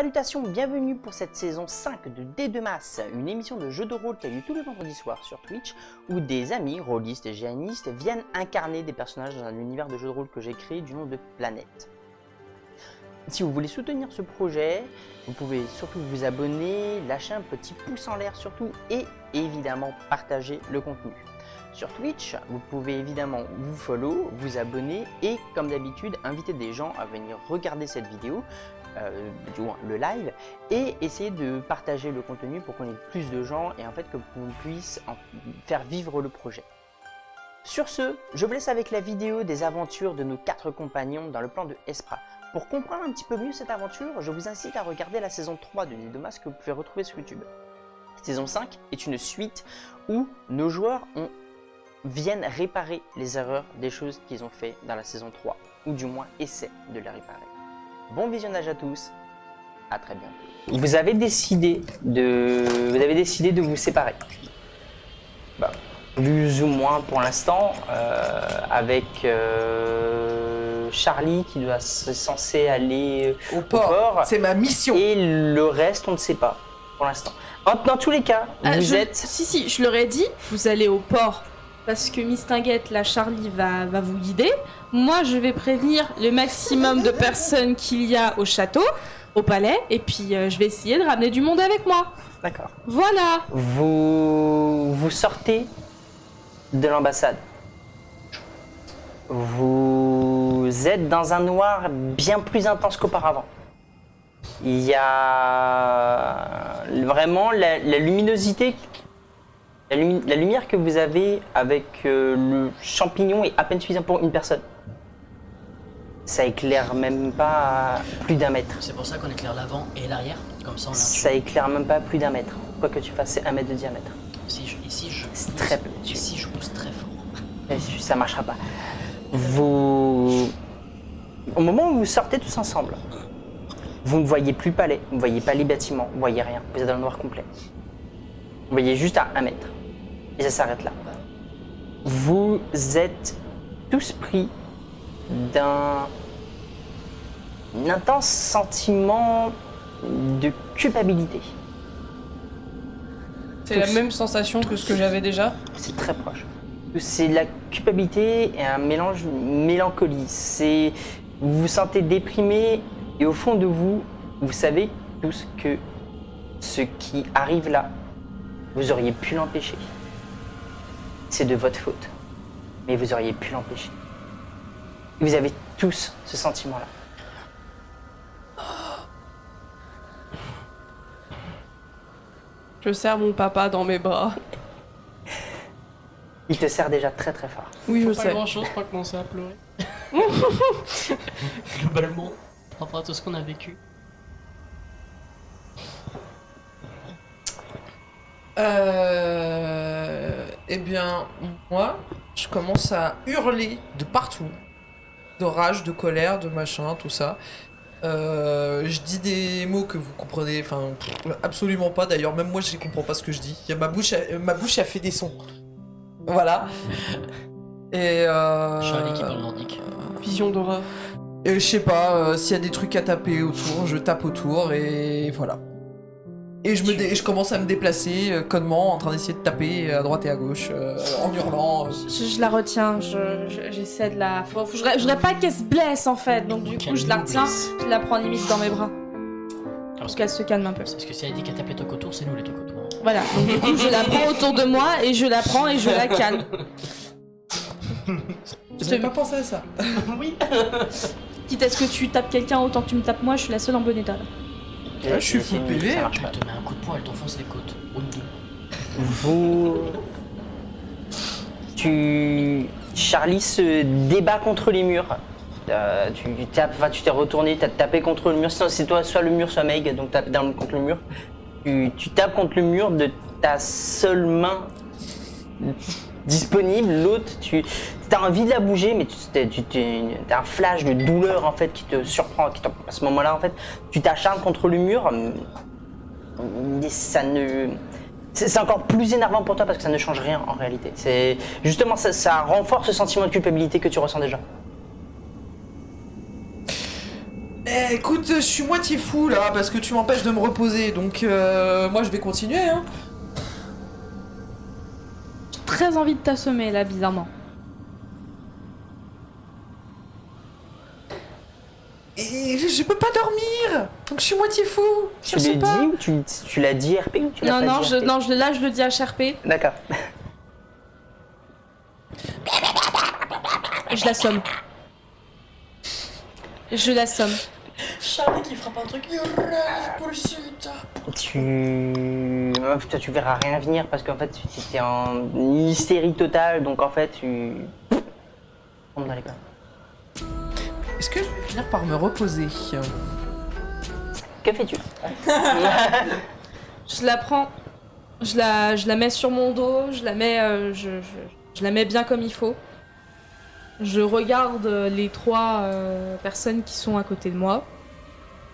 Salutations, bienvenue pour cette saison 5 de D2Mas, une émission de jeu de rôle qui a lieu tous les vendredis soirs sur Twitch, où des amis, rôlistes et géanistes viennent incarner des personnages dans un univers de jeu de rôle que j'ai créé du nom de Planète. Si vous voulez soutenir ce projet, vous pouvez surtout vous abonner, lâcher un petit pouce en l'air surtout et évidemment partager le contenu. Sur Twitch, vous pouvez évidemment vous follow, vous abonner et comme d'habitude inviter des gens à venir regarder cette vidéo, du moins le live, et essayer de partager le contenu pour qu'on ait plus de gens et en fait que l'on puisse faire vivre le projet. Sur ce, je vous laisse avec la vidéo des aventures de nos 4 compagnons dans le plan de Espra. Pour comprendre un petit peu mieux cette aventure, je vous incite à regarder la saison 3 de D2Mas que vous pouvez retrouver sur YouTube. Saison 5 est une suite où nos joueurs viennent réparer les erreurs des choses qu'ils ont fait dans la saison 3, ou du moins essaient de les réparer. Bon visionnage à tous, à très bientôt. Vous avez décidé de vous séparer. Bah, plus ou moins pour l'instant, avec Charlie qui doit censé aller au port. C'est ma mission. Et le reste, on ne sait pas pour l'instant. Dans tous les cas, vous êtes... Si, je leur ai dit, vous allez au port. Parce que Mistinguette, là, Charlie va vous guider. Moi, je vais prévenir le maximum de personnes qu'il y a au château, au palais, et puis je vais essayer de ramener du monde avec moi. D'accord. Voilà. Vous sortez de l'ambassade. Vous êtes dans un noir bien plus intense qu'auparavant. Il y a vraiment la luminosité. La lumière que vous avez avec le champignon est à peine suffisante pour une personne. Ça éclaire même pas à plus d'1 mètre. C'est pour ça qu'on éclaire l'avant et l'arrière, comme ça on a... Ça éclaire même pas à plus d'1 mètre. Quoi que tu fasses, c'est 1 mètre de diamètre. C'est très peu. Ici je pousse très fort. Ça marchera pas. Au moment où vous sortez tous ensemble, vous ne voyez plus le palais, vous ne voyez pas les bâtiments, vous ne voyez rien. Vous êtes dans le noir complet. Vous voyez juste à 1 mètre. Et ça s'arrête là. Vous êtes tous pris d'un intense sentiment de culpabilité. C'est la même sensation que ce que j'avais déjà. C'est très proche. C'est la culpabilité et un mélange de mélancolie. Vous vous sentez déprimé et au fond de vous, vous savez tous que ce qui arrive là, vous auriez pu l'empêcher. C'est de votre faute. Mais vous auriez pu l'empêcher. Et vous avez tous ce sentiment-là. Je serre mon papa dans mes bras. Il te serre déjà très très fort. Oui, je Pas sais. grand chose pour commencer à pleurer. Globalement, par rapport à tout ce qu'on a vécu. Eh bien, moi, je commence à hurler de partout. De rage, de colère, de machin, tout ça. Je dis des mots que vous comprenez, enfin, absolument pas. D'ailleurs, même moi, je ne comprends pas ce que je dis. Ma bouche a fait des sons. Voilà. Et Charlie qui parle nordique. vision d'horreur. Et je sais pas, s'il y a des trucs à taper autour, je tape autour et voilà. Et je commence à me déplacer connement en train d'essayer de taper à droite et à gauche en hurlant. Je la retiens, j'essaie de la... Je voudrais pas qu'elle se blesse en fait, donc du coup je la retiens, je la prends limite dans mes bras. Pour qu'elle se calme un peu. Parce que si elle dit qu'elle tape les trucs autour, c'est nous les trucs autour. Voilà, donc du coup je la prends autour de moi et je la prends et je la calme. J'avais pas pensé à ça. Oui. Quitte à ce que tu tapes quelqu'un autant que tu me tapes moi, je suis la seule en bon état là. Ouais, je suis full PV. Ça marche Elle pas. te met un coup de poing, elle t'enfonce les côtes. Au dos. Charlie se débat contre les murs. Tu t'es retourné, t'as tapé contre le mur. Sinon, c'est toi, soit le mur, soit Meg, donc tapé contre le mur. Tu tapes contre le mur de ta seule main disponible. L'autre, t'as envie de la bouger, mais t'as un flash de douleur en fait qui te surprend. À ce moment-là, en fait, tu t'acharnes contre le mur. Mais ça ne... C'est encore plus énervant pour toi parce que ça ne change rien en réalité. C'est justement ça renforce ce sentiment de culpabilité que tu ressens déjà. Écoute, je suis moitié fou là parce que tu m'empêches de me reposer, donc moi je vais continuer. Hein. J'ai très envie de t'assommer là, bizarrement. Et je peux pas dormir, donc je suis moitié fou. Tu l'as dit ou tu l'as dit RP ou tu l'as Non, pas dit RP? là je le dis à HRP. D'accord. Je l'assomme. Je l'assomme. Charlie qui frappe un truc. Il rêve pour le sud. Toi, tu verras rien venir parce qu'en fait, tu étais en hystérie totale, donc en fait, tu. On dans les gars. Est-ce que je vais finir par me reposer? Que fais-tu? Je la prends, je la mets sur mon dos, je la mets, je la mets bien comme il faut. Je regarde les 3 personnes qui sont à côté de moi,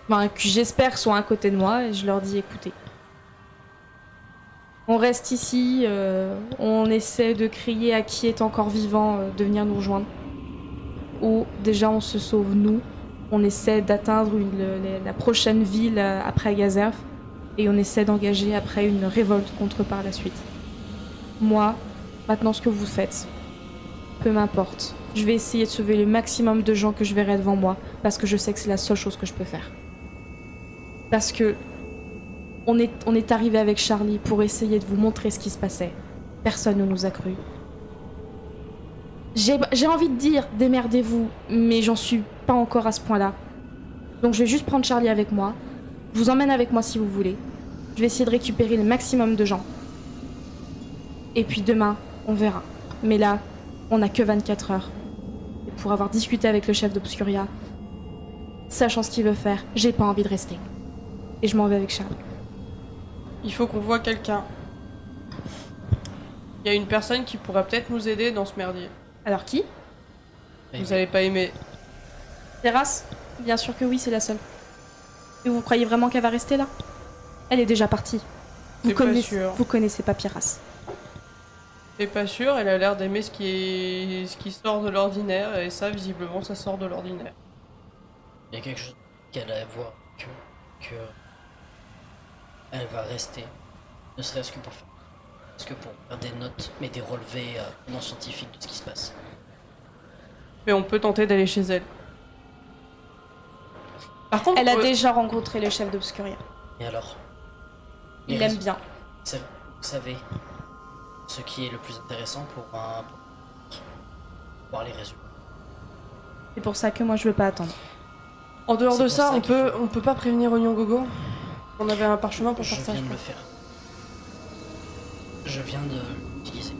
enfin, qui j'espère sont à côté de moi, et je leur dis écoutez, on reste ici, on essaie de crier à qui est encore vivant de venir nous rejoindre. Ou déjà on se sauve nous, on essaie d'atteindre la prochaine ville après Gazerf, et on essaie d'engager après une révolte contre par la suite. Moi, maintenant ce que vous faites, peu m'importe. Je vais essayer de sauver le maximum de gens que je verrai devant moi, parce que je sais que c'est la seule chose que je peux faire. Parce que on est arrivé avec Charlie pour essayer de vous montrer ce qui se passait. Personne ne nous a cru. J'ai envie de dire démerdez-vous, mais j'en suis pas encore à ce point-là. Donc je vais juste prendre Charlie avec moi. Je vous emmène avec moi si vous voulez. Je vais essayer de récupérer le maximum de gens. Et puis demain, on verra. Mais là, on n'a que 24 heures. Et pour avoir discuté avec le chef d'Obscuria, sachant ce qu'il veut faire, j'ai pas envie de rester. Et je m'en vais avec Charlie. Il faut qu'on voit quelqu'un. Il y a une personne qui pourrait peut-être nous aider dans ce merdier. Alors qui? Vous allez pas aimer. Terrasse? Bien sûr que oui, c'est la seule. Et vous croyez vraiment qu'elle va rester là? Elle est déjà partie. C'est pas sûr. Vous connaissez pas Piras. C'est pas sûr, elle a l'air d'aimer ce qui sort de l'ordinaire, et ça, visiblement, ça sort de l'ordinaire. Il y a quelque chose qu'elle a à voir que elle va rester, ne serait-ce que pour faire, parce que pour faire des notes, mais des relevés non scientifiques de ce qui se passe. Mais on peut tenter d'aller chez elle. Par contre, Elle a déjà rencontré le chef d'Obscuria. Et alors? Il l'aime bien. Vous savez ce qui est le plus intéressant pour voir les résultats. C'est pour ça que moi je veux pas attendre. en dehors C'est de pour ça, ça on peut pas prévenir Oignon Gogo. On avait un parchemin pour Je faire ça. viens je de le crois. faire. Je viens de l'utiliser.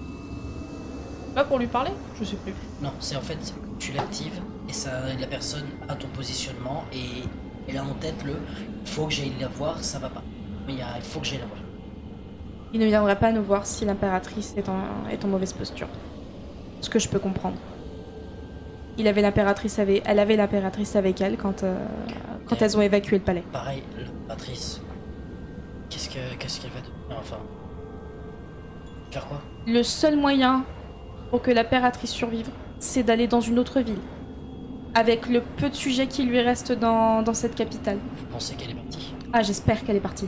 Pas pour lui parler? Je sais plus. Non, c'est en fait, tu l'actives et ça, la personne a ton positionnement et elle a en tête il faut que j'aille la voir, ça va pas. Mais il faut que j'aille la voir. Il ne viendrait pas nous voir si l'impératrice est en mauvaise posture. Ce que je peux comprendre. Elle avait l'impératrice avec elle quand elles ont évacué le palais. Pareil, l'impératrice. Qu'est-ce qu'elle va devenir, enfin? Faire quoi? Le seul moyen pour que l'impératrice survive, c'est d'aller dans une autre ville. Avec le peu de sujets qui lui restent dans cette capitale. Vous pensez qu'elle est partie? Ah, j'espère qu'elle est partie.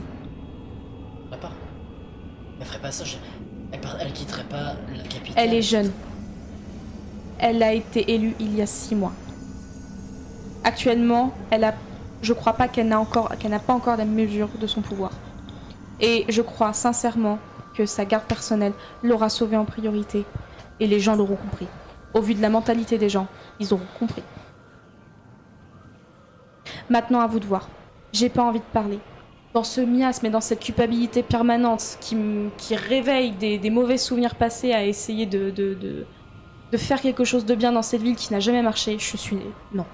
Elle va pas. Elle ferait pas ça. Elle quitterait pas la capitale. Elle est jeune. Elle a été élue il y a 6 mois. Actuellement, je crois pas qu'elle n'a pas encore la mesure de son pouvoir. Et je crois sincèrement que sa garde personnelle l'aura sauvée en priorité. Et les gens l'auront compris. Au vu de la mentalité des gens, ils auront compris. Maintenant, à vous de voir. J'ai pas envie de parler. Dans ce miasme et dans cette culpabilité permanente qui réveille des mauvais souvenirs passés à essayer de faire quelque chose de bien dans cette ville qui n'a jamais marché, je suis... Non.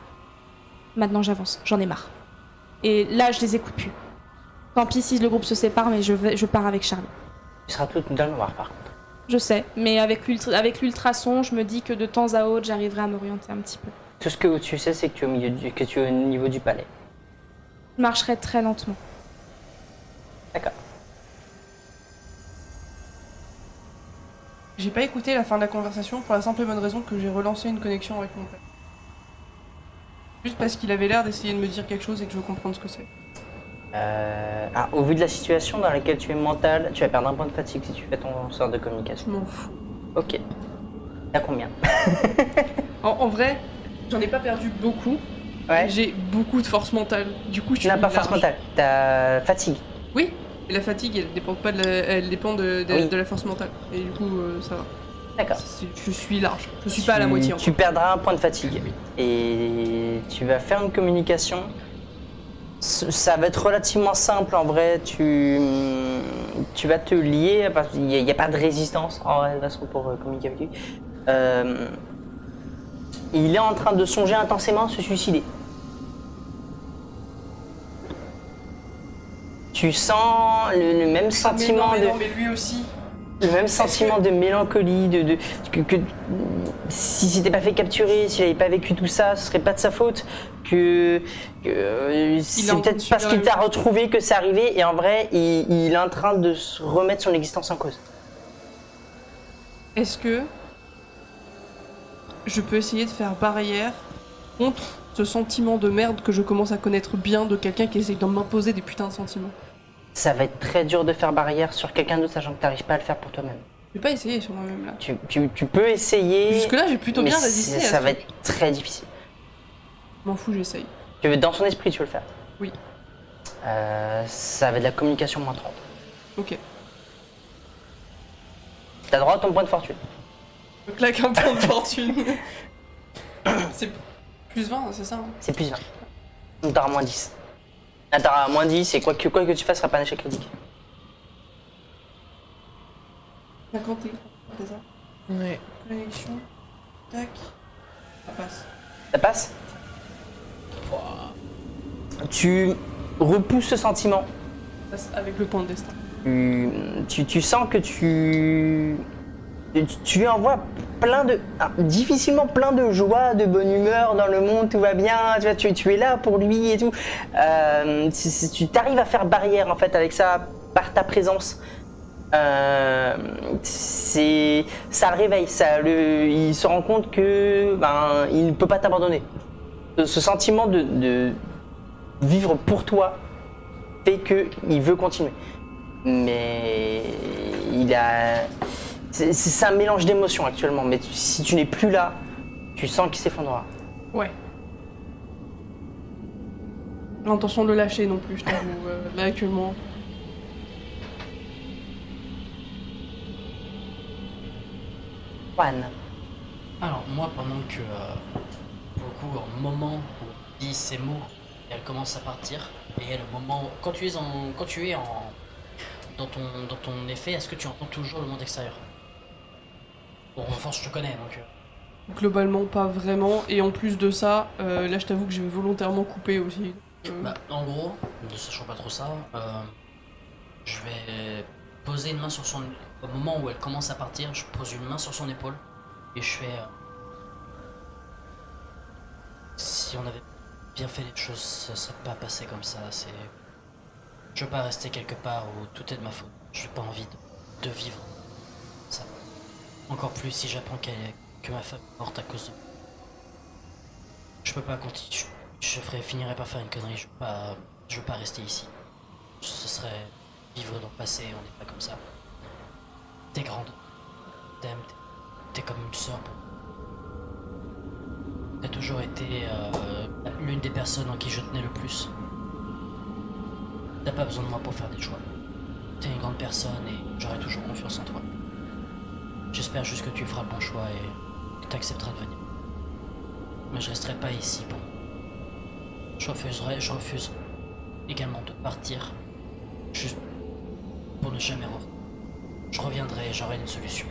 Maintenant j'avance, j'en ai marre. Et là, je les écoute plus. Tant pis si le groupe se sépare, mais je pars avec Charlie. Tu seras toute dans le noir par contre. Je sais, mais avec l'ultrason, je me dis que de temps à autre, j'arriverai à m'orienter un petit peu. Tout ce que tu sais, c'est que tu es au niveau du palais. Je marcherai très lentement. D'accord. J'ai pas écouté la fin de la conversation pour la simple et bonne raison que j'ai relancé une connexion avec mon père. Juste parce qu'il avait l'air d'essayer de me dire quelque chose et que je veux comprendre ce que c'est. Au vu de la situation dans laquelle tu es mental, tu vas perdre un point de fatigue si tu fais ton sort de communication. Je m'en fous. Ok. T'as combien? En vrai, j'en ai pas perdu beaucoup. Ouais. J'ai beaucoup de force mentale. Du coup, je Tu n'as suis pas force large. mentale, t'as fatigue. Oui, et la fatigue, elle dépend pas elle dépend de Oui. la force mentale. Et du coup, ça va. D'accord. Je suis large. Je suis pas à la moitié encore. Tu perdras un point de fatigue. Et tu vas faire une communication. Ça va être relativement simple en vrai. Tu vas te lier. Il n'y a pas de résistance en vrai, de toute façon, pour communiquer avec lui. Il est en train de songer intensément à se suicider. Tu sens le même sentiment mais de. non, mais lui aussi. Le même sentiment de mélancolie, que si s'était pas fait capturer, s'il avait pas vécu tout ça, ce serait pas de sa faute, c'est en train de peut-être parce subir qu'il la t'a même retrouvé que c'est arrivé, et en vrai, il est en train de se remettre son existence en cause. Est-ce que je peux essayer de faire barrière contre ce sentiment de merde que je commence à connaître bien de quelqu'un qui essaie de m'imposer des putains de sentiments? Ça va être très dur de faire barrière sur quelqu'un d'autre, sachant que t'arrives pas à le faire pour toi-même. Je vais pas essayer sur moi-même là. Tu peux essayer, Jusque-là, j'ai plutôt mais bien résisté à ça ce va truc. être très difficile. Je m'en fous, j'essaye. Dans son esprit, tu veux le faire? Oui. Ça va être de la communication moins 30. Ok. T'as droit à ton point de fortune. Je claque un point de fortune. C'est plus 20, c'est ça hein? C'est plus 20. Donc t'auras moins 10. Là t'auras moins 10 et quoi que tu fasses, ce sera pas un échec critique. 51, c'est ça? Ouais. Connexion. Tac. Ça passe. Ça passe? Tu repousses ce sentiment. Ça passe avec le point de destin. Tu sens que tu lui envoies difficilement plein de joie, de bonne humeur dans le monde, tout va bien, tu es là pour lui et tout. Tu t'arrives à faire barrière en fait avec ça, par ta présence. Ça le réveille, il se rend compte que il ne peut pas t'abandonner. Ce sentiment de vivre pour toi fait qu'il veut continuer. Mais c'est un mélange d'émotions actuellement, mais si tu n'es plus là, tu sens qu'il s'effondrera. Ouais. L'intention de le lâcher non plus, je t'avoue. Là actuellement. Juan, Alors moi, pendant que, pour le coup, au moment où elle dit ces mots, elle commence à partir, et le moment, quand tu es dans ton effet, est-ce que tu entends toujours le monde extérieur? Bon, en force, je te connais, donc... Globalement, pas vraiment. Et en plus de ça, là je t'avoue que je vais volontairement couper aussi. En gros, ne sachant pas trop ça, je vais poser une main sur son... Au moment où elle commence à partir, je pose une main sur son épaule et je fais... si on avait bien fait les choses, ça serait pas passé comme ça, c'est... Je veux pas rester quelque part où tout est de ma faute. J'ai pas envie de vivre ça. Encore plus si j'apprends que ma femme est morte à cause de... Je peux pas continuer. Finirais par faire une connerie. Je veux pas rester ici. Ce serait vivre dans le passé. On n'est pas comme ça. T'es grande. T'aimes. T'es comme une sœur. T'as toujours été l'une des personnes en qui je tenais le plus. T'as pas besoin de moi pour faire des choix. T'es une grande personne et j'aurai toujours confiance en toi. J'espère juste que tu feras le bon choix et que t'accepteras de venir. Mais je resterai pas ici pour... Je refuse également de partir juste pour ne jamais revenir. Je reviendrai et j'aurai une solution.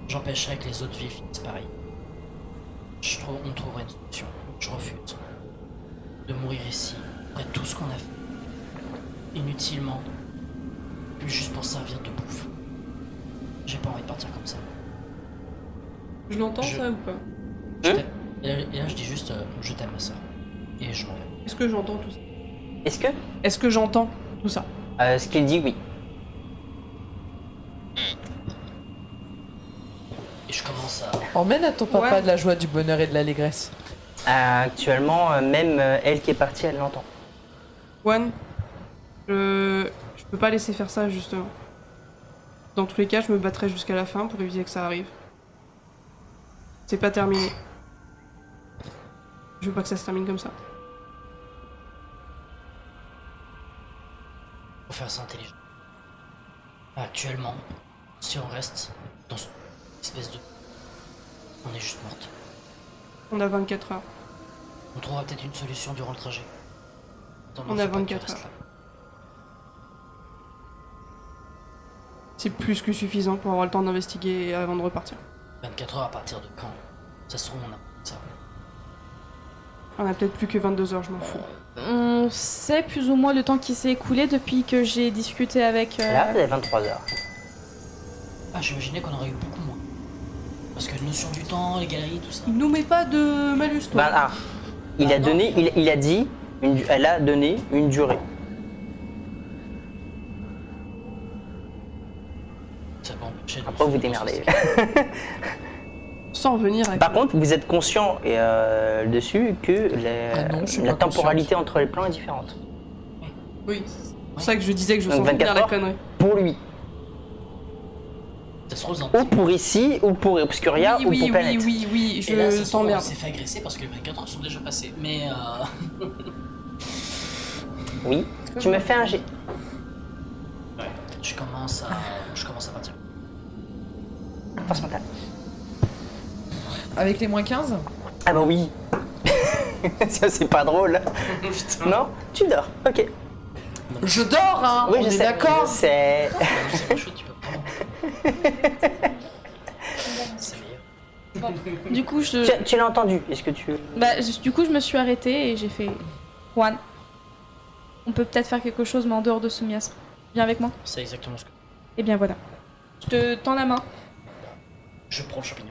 J'empêcherai que les autres vivent finissent pareil. On trouverait une solution. Je refuse de mourir ici, après tout ce qu'on a fait. Inutilement. Juste pour servir de bouffe. J'ai pas envie de partir comme ça. Je l'entends ça ou pas? Je t'aime. Et là je dis juste je t'aime ma soeur. Et je m'en vais. Est-ce que j'entends tout ça? est-ce que j'entends tout ça? ce qu'il dit, oui. Et je commence à... Emmène à ton papa Ouais. de la joie, du bonheur et de l'allégresse. Actuellement, même elle qui est partie, elle l'entend. Juan, je peux pas laisser faire ça, justement. Dans tous les cas, je me battrai jusqu'à la fin pour éviter que ça arrive. C'est pas terminé. Je veux pas que ça se termine comme ça. Faut faire ça intelligent. Actuellement, si on reste dans cette espèce de... On est juste morte. On a 24 heures. On trouvera peut-être une solution durant le trajet. Attends, On a faut pas que tu 24 restes heures. C'est plus que suffisant pour avoir le temps d'investiguer avant de repartir. Là. 24 heures à partir de quand? Ça se trouve, on a ça. On a peut-être plus que 22 heures, je m'en fous. On sait plus ou moins le temps qui s'est écoulé depuis que j'ai discuté avec... Là, vous avez 23 heures. Ah, j'imaginais qu'on aurait eu beaucoup moins. Parce que notion du temps, les galeries, tout ça. Nous mets pas de malus, toi. Il a donné, il a dit, elle a donné une durée. Ça va empêcher de... Après, vous démerdez. Sans venir avec... Par contre, vous êtes conscient dessus que non, je suis la pas temporalité entre les plans est différente. Oui, c'est pour ça que je disais que je Donc, sens 24 venir la heures. connerie. Pour lui. Ça se trouve, dans Ou pour ici, ou pour Obscuria, ou pour Planète. oui, Et là, ça je se trouve, on t'emmerde. s'est fait agresser parce que les 24 heures sont déjà passées. Mais Oui. Tu me fais un G. je commence à partir. Force mentale. Avec les moins 15? Ah bah oui. Ça, c'est pas drôle. Non? Tu dors. Ok. Je dors, hein. Oui, On je est sais. d'accord. Je sais. C'est pas chaud, tu peux pas. C'est meilleur. Du coup, je... Tu l'as entendu. Est-ce que tu... du coup, je me suis arrêtée et j'ai fait... Juan, on peut peut-être faire quelque chose, mais en dehors de ce miasme. Viens avec moi. C'est exactement ce que... Et bien voilà. Je te tends la main. Je prends le champignon.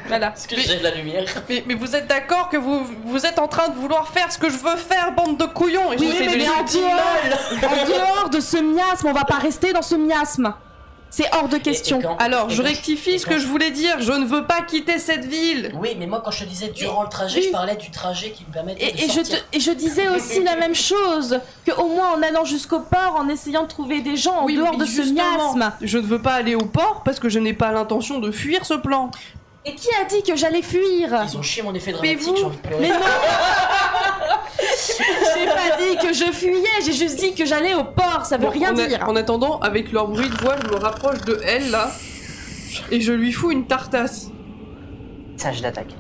Voilà. Parce que j'ai de la lumière. Mais vous êtes d'accord que vous êtes en train de vouloir faire ce que je veux faire, bande de couillons, et Oui, j'essaie de mais les- en dehors de ce miasme, on va pas rester dans ce miasme. C'est hors de question. Alors, je rectifie ce que je voulais dire, je ne veux pas quitter cette ville. Oui, mais moi quand je te disais durant le trajet, Oui. je parlais du trajet qui me permettait de Et sortir. je disais aussi la même chose, que au moins en allant jusqu'au port, en essayant de trouver des gens en Oui, dehors mais de ce justement, miasme. je ne veux pas aller au port parce que je n'ai pas l'intention de fuir ce plan. Et qui a dit que j'allais fuir? Ils ont chié mon effet Mais dramatique, vous- j'ai envie de pleurer. Mais non. J'ai pas dit que je fuyais, j'ai juste dit que j'allais au port, ça veut Bon, rien en, dire. en attendant, avec leur bruit de voix, je me rapproche de elle, là, et je lui fous une tartasse. Ça, je l'attaque.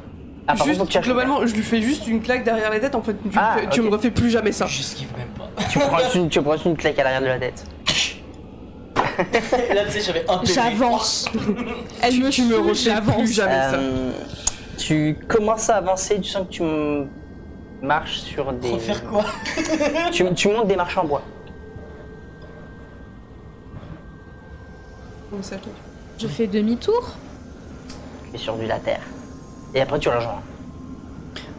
Ah, par Juste, contre, faut que tu globalement, je lui fais juste une claque derrière la tête, en fait, tu ok. me refais plus jamais ça. J'esquive même pas. tu prends une claque à l'arrière de la tête. Là, tu sais, j'avais un PV. J'avance. Elle me Tu me suit, refais j'avance. plus jamais ça. Tu commences à avancer, tu sens que tu marches sur des... Faut faire quoi? tu montes des marches en bois. Comme ça, Je fais demi-tour. Et sur la terre. Et après, tu rejoins.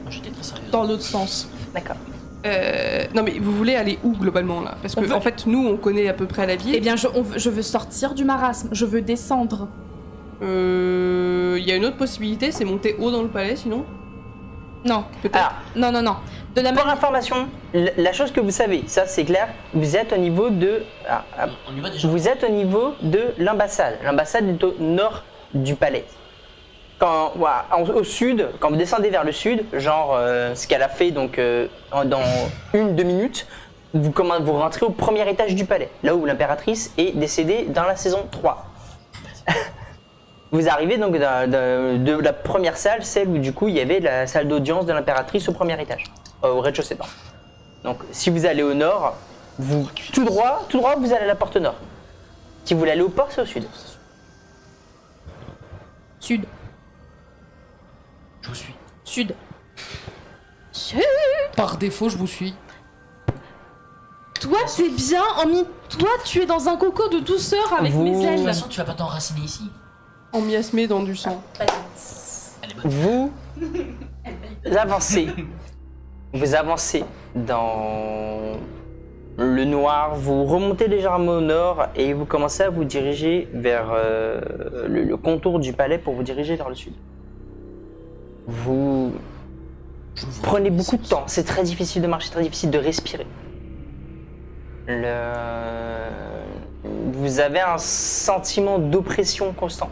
Moi, j'étais très sérieuse. Dans l'autre sens. D'accord. Non mais vous voulez aller où globalement là? Parce que On veut- en fait nous on connaît à peu près la ville. Eh bien, je veux sortir du marasme, je veux descendre. Il y a une autre possibilité, c'est monter haut dans le palais sinon. Non, Peut-être. Alors, non, non, non. De la pour même... information, la chose que vous savez, ça c'est clair, vous êtes au niveau de... On y va déjà. vous êtes au niveau de l'ambassade. L'ambassade est au nord du palais. Au sud, quand vous descendez vers le sud, genre ce qu'elle a fait donc dans 1-2 minutes, vous rentrez au premier étage du palais, là où l'impératrice est décédée dans la saison 3. Vous arrivez donc de la première salle, celle où du coup il y avait la salle d'audience de l'impératrice au premier étage, au rez-de-chaussée. Pardon. Donc si vous allez au nord, vous tout droit vous allez à la porte nord. Si vous voulez aller au port, c'est au sud. Sud. Je vous suis. Sud. Sud. Par défaut, je vous suis. Toi, t'es bien Toi, tu es dans un coco de douceur avec Vous- mes De toute ailes. façon, tu vas pas t'enraciner ici. Emiasmé dans du sang. Elle est bonne. Vous avancez dans le noir, vous remontez légèrement au nord et vous commencez à vous diriger vers le contour du palais pour vous diriger vers le sud. Je vous prenez reconnaissez beaucoup de temps. C'est très difficile de marcher, très difficile de respirer. Vous avez un sentiment d'oppression constant.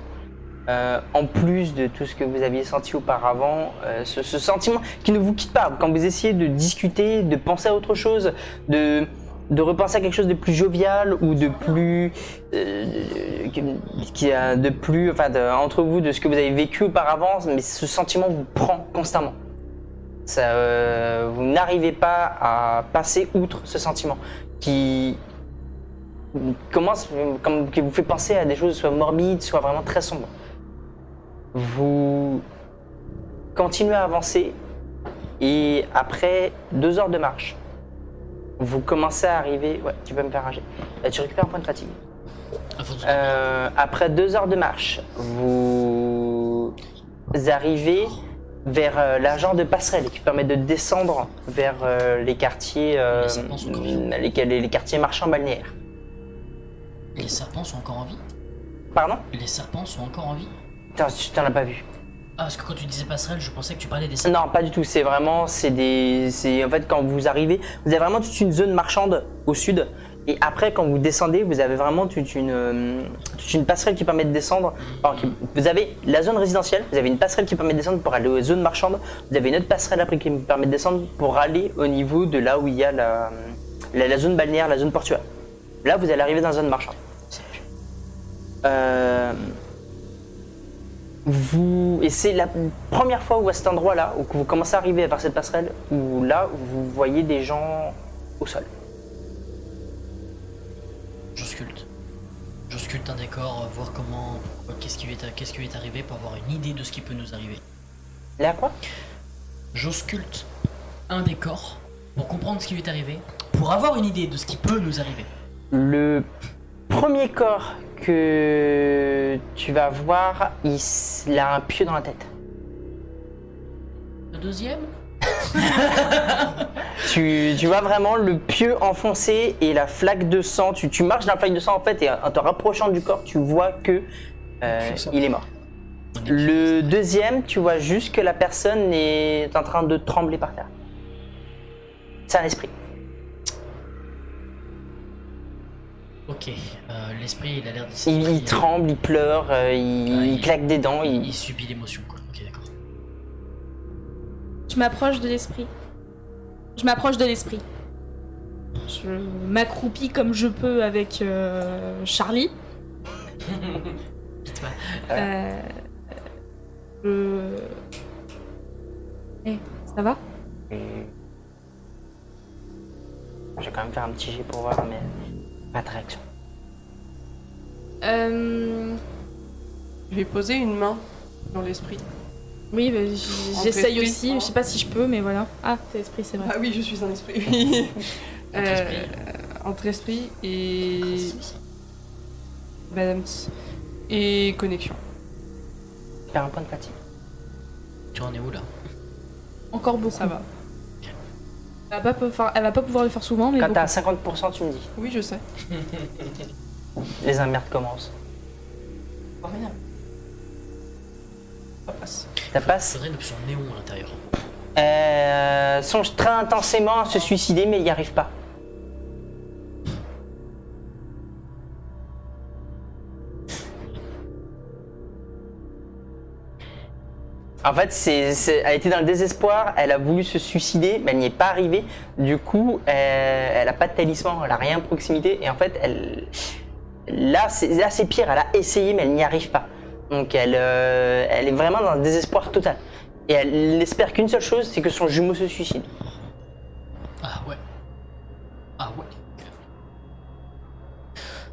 En plus de tout ce que vous aviez senti auparavant, ce sentiment qui ne vous quitte pas. Quand vous essayez de discuter, de penser à autre chose, de repenser à quelque chose de plus jovial ou de plus, entre vous, de ce que vous avez vécu auparavant, mais ce sentiment vous prend constamment. Vous n'arrivez pas à passer outre ce sentiment qui qui vous fait penser à des choses soit morbides, soit vraiment très sombres. Vous continuez à avancer et après 2 heures de marche, vous commencez à arriver. Ouais, tu peux me faire rager. Tu récupères un point de fatigue. Après 2 heures de marche, vous arrivez vers l'agent de passerelle qui permet de descendre vers les quartiers, les quartiers marchands balnéaires. Les serpents sont encore en vie? Pardon? Les serpents sont encore en vie? Tu t'en as pas vu. Ah, parce que quand tu disais passerelle, je pensais que tu parlais des serpents. Non, pas du tout. C'est vraiment, en fait, quand vous arrivez, vous avez vraiment toute une zone marchande au sud. Et après, quand vous descendez, vous avez vraiment toute une passerelle qui permet de descendre. Alors, vous avez la zone résidentielle, vous avez une passerelle qui permet de descendre pour aller aux zones marchandes. Vous avez une autre passerelle après qui vous permet de descendre pour aller au niveau de là où il y a la zone balnéaire, la zone portuaire. Là, vous allez arriver dans la zone marchande. Et c'est la première fois où à cet endroit-là, où vous commencez à arriver vers cette passerelle, où là, vous voyez des gens au sol. J'ausculte un décor, voir qu'est-ce qui lui est arrivé pour avoir une idée de ce qui peut nous arriver. Là quoi? J'ausculte un décor pour comprendre ce qui lui est arrivé, pour avoir une idée de ce qui peut nous arriver. Le premier corps que tu vas voir, il a un pieu dans la tête. Le deuxième? Tu vois vraiment le pieu enfoncé et la flaque de sang. Tu marches dans la flaque de sang en fait et en te rapprochant du corps, tu vois que il est mort. Le deuxième, tu vois juste que la personne est en train de trembler par terre. C'est un esprit. Ok, l'esprit il a l'air de Il tremble, il pleure, il claque des dents. Il subit l'émotion quoi. Ok, d'accord. Je m'approche de l'esprit. Je m'accroupis comme je peux avec Charlie. Ça va? Je vais quand même faire un petit jet pour voir, mais pas de réaction. Je vais poser une main dans l'esprit. Oui, bah, j'essaye esprit, aussi. Je sais pas si je peux, mais voilà. Ah, c'est l'esprit, c'est vrai. Ah oui, je suis un esprit. Oui. Entre esprit. Entre esprit et balance et connexion. Faire un point de fatigue. Tu en es où là? Encore beaucoup. Ça va. Elle va pas pouvoir le faire souvent, mais Quand beaucoup. t'as 50%, tu me dis. Oui, je sais. Les emmerdes commencent. Pas rien. Ça passe. Ça passe. Faudrait une option néon à l'intérieur. Songe très intensément à se suicider, mais il n'y arrive pas. En fait, elle était dans le désespoir, elle a voulu se suicider, mais elle n'y est pas arrivée. Du coup, elle n'a pas de talisman, elle n'a rien à proximité. Et en fait, là c'est pire, elle a essayé, mais elle n'y arrive pas. Donc elle est vraiment dans un désespoir total. Et elle n'espère qu'une seule chose, c'est que son jumeau se suicide. Ah ouais. Ah ouais.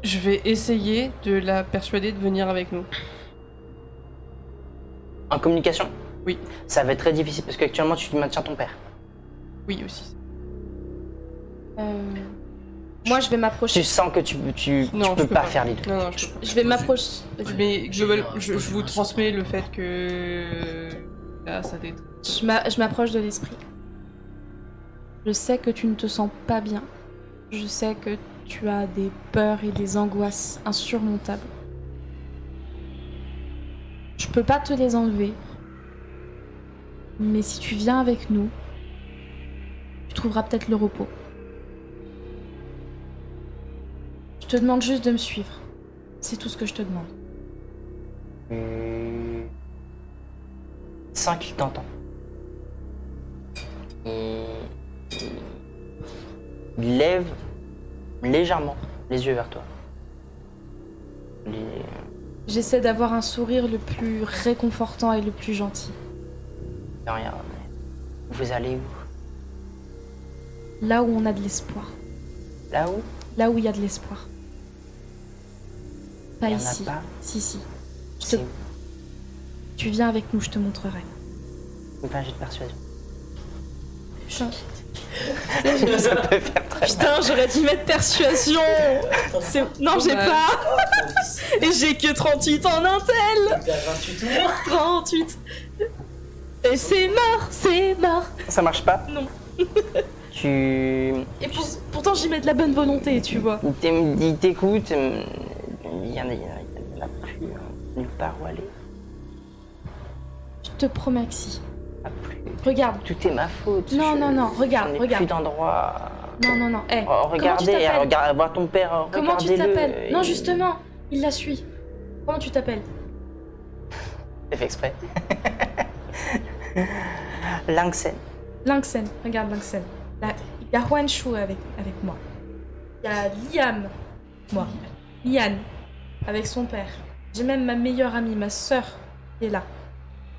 Je vais essayer de la persuader de venir avec nous. En communication? Oui. Ça va être très difficile parce qu'actuellement tu maintiens ton père. Oui, aussi. Moi, je vais m'approcher. Tu sens que tu Non, peux pas faire les deux. Non, je peux pas. Je vais m'approcher. Mais je vous transmets le fait que là, ça détruit. Je m'approche de l'esprit. Je sais que tu ne te sens pas bien. Je sais que tu as des peurs et des angoisses insurmontables. Je peux pas te les enlever. Mais si tu viens avec nous, trouveras peut-être le repos. Je te demande juste de me suivre. C'est tout ce que je te demande. Sans qu'il t'entend. Il lève légèrement les yeux vers toi. J'essaie d'avoir un sourire le plus réconfortant et le plus gentil. Regarde. Vous allez où? Là où on a de l'espoir. Là où? Là où il y a de l'espoir. Pas Il y en a ici. pas. Si. Je C'est te- où? Tu viens avec nous, je te montrerai. Enfin, j'ai de persuasion. Putain, Ça peut faire très Putain, j'aurais dû mettre persuasion. Non, j'ai Dommage. pas. Et j'ai que 38 en intel. T'as 28 ans. 38. Et c'est mort. Ça marche pas? Non. Tu... Et pourtant, j'y mets de la bonne volonté, tu vois. Il t'écoute. Il y en a plus nulle part où aller. Je te promets que si. Pas plus. Regarde. Tout est ma faute. Non, regarde, J'en ai regarde. plus d'endroit. Non. Eh, Oh, comment tu regardez, t'appelles regarde, voir ton père. Comment tu regardez-le. t'appelles Non, justement, il la suit. Comment tu t'appelles J'ai fait exprès. Langsen. Langsen, regarde Langsen. Là, il y a Juan Shu avec moi. Il y a Liam, moi. Liane, avec son père. J'ai même ma meilleure amie, ma sœur, qui est là.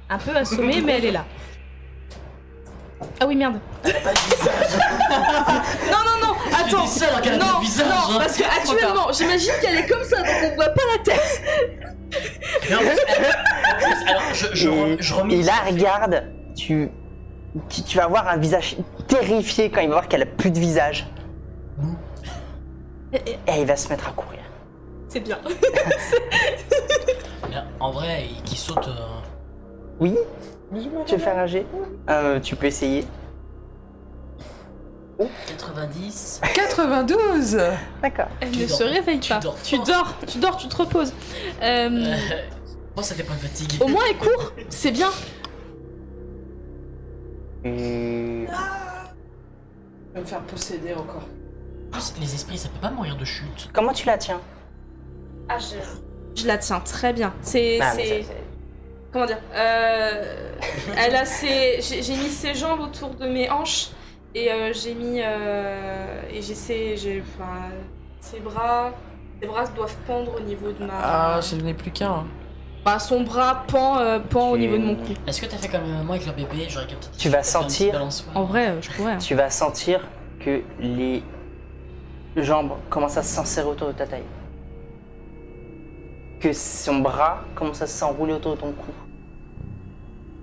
Un peu assommée, mais elle est là. Ah oui, merde. non, attends. dis ça, regarde non, le visage, non, hein. parce que actuellement, j'imagine qu'elle est comme ça, donc on voit pas la tête. Non, alors, je remis. Et là, regarde, tu vas voir un visage terrifié quand il va voir qu'elle a plus de visage. Et Et il va se mettre à courir. c'est bien. En vrai, qui saute. Oui? Tu veux faire un jet? Tu peux essayer. 90. 92. D'accord. Elle Tu ne dors. se réveille Tu pas. dors Tu fort. dors, tu te reposes. Moi, ça dépend de fatigue. Au moins, elle court, c'est bien. Euh, Je vais me faire posséder encore. Les esprits, ça peut pas mourir de chute. Comment tu la tiens? Ah, je la tiens très bien. C'est. Ah, mais ça, Comment dire Elle a ses. J'ai mis ses jambes autour de mes hanches et j'ai mis. Et enfin, ses bras. Ses bras doivent pendre au niveau de ma. Ah, je n'ai plus qu'un. Bah, son bras pend au niveau de mon cou. Est-ce que t'as fait comme moi avec le bébé? J'aurais capté. Tu vas sentir- En vrai, je pourrais. Hein. Tu vas sentir que les jambes commencent à s'enserrer autour de ta taille. Que son bras commence à s'enrouler autour de ton cou.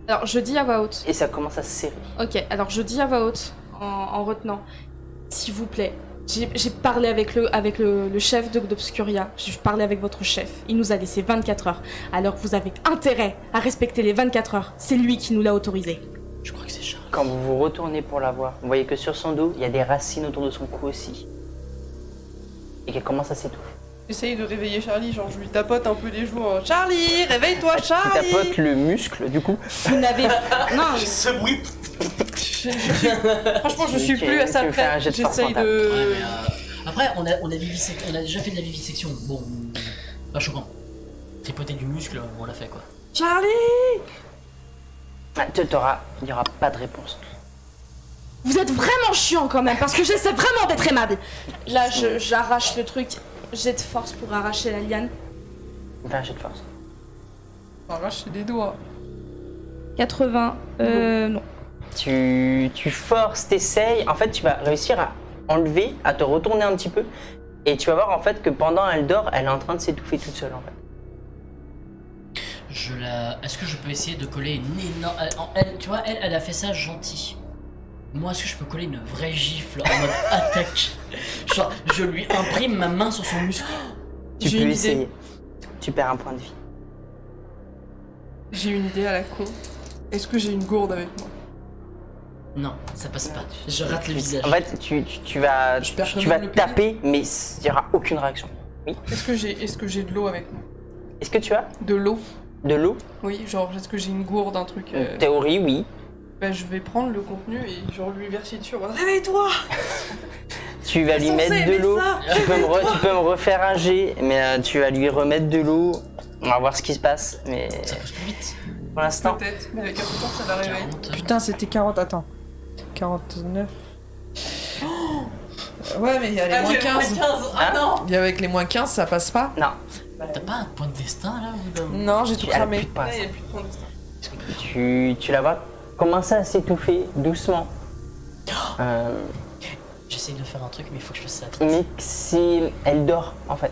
Alors, je dis à voix haute. Et ça commence à se serrer. Ok, alors je dis à voix haute, en retenant. S'il vous plaît, j'ai parlé avec le chef d'Obscuria. J'ai parlé avec votre chef. Il nous a laissé 24 heures. Alors vous avez intérêt à respecter les 24 heures. C'est lui qui nous l'a autorisé. Je crois que c'est Charles. Quand vous vous retournez pour la voir, vous voyez que sur son dos, il y a des racines autour de son cou aussi. Et qu'elle commence à s'étouffer. J'essaye de réveiller Charlie, genre je lui tapote un peu les joues. Charlie, réveille-toi, Tu Charlie. tapotes le muscle, du coup. Vous n'avez. Non, Ce bruit. Franchement, je suis Ok, plus à tu sa me fais un prête. jet de force J'essaye mentale. de. Ouais, mais après, on a déjà fait de la vivisection. Bon, pas choquant. Tripoter du muscle, on l'a fait quoi. Charlie. Ah, il n'y aura pas de réponse. vous êtes vraiment chiant quand même, parce que j'essaie vraiment d'être aimable. Là, j'arrache le truc. Jet de force pour arracher la liane. Fais un jet de force. Arrache des doigts. 80. Non. Tu forces, t'essayes. En fait, tu vas réussir à enlever, à te retourner un petit peu. Et tu vas voir en fait que pendant elle dort, elle est en train de s'étouffer toute seule en fait. Est-ce que je peux essayer de coller une énorme. Tu vois, elle a fait ça gentil. Moi, est-ce que je peux coller une vraie gifle en mode attaque? Genre, je lui imprime ma main sur son muscle. Tu J'ai peux une essayer. idée. Tu perds un point de vie. J'ai une idée à la con. Est-ce que j'ai une gourde avec moi? Non, ça passe pas. Je rate le visage. En fait, tu vas, Je perds tu quand vas même le pied. taper, mais il n'y aura aucune réaction. Est-ce que j'ai de l'eau avec moi? Est-ce que tu as De l'eau? de l'eau? Oui, genre est-ce que j'ai une gourde, un truc En théorie, oui. Bah, je vais prendre le contenu et genre lui verser dessus. Réveille-toi. Tu vas lui mettre de l'eau. Tu peux me refaire un jet, mais tu vas lui remettre de l'eau. On va voir ce qui se passe, mais Ça pousse plus vite. pour l'instant. Peut-être, mais avec un peu de temps, ça la réveille. 40. Putain, c'était 40, attends. 49. Ouais, mais il y a les moins 15. Ah non. Et avec les moins 15, ça passe pas? Non, T'as pas un point de destin là ou d'un- Non, j'ai tout elle a cramé. plus de points. Là, il n'y a plus de point de destin. Tu la vois commencer à s'étouffer doucement. J'essaye de faire un truc, mais il faut que je fasse ça vite. Mais elle dort en fait.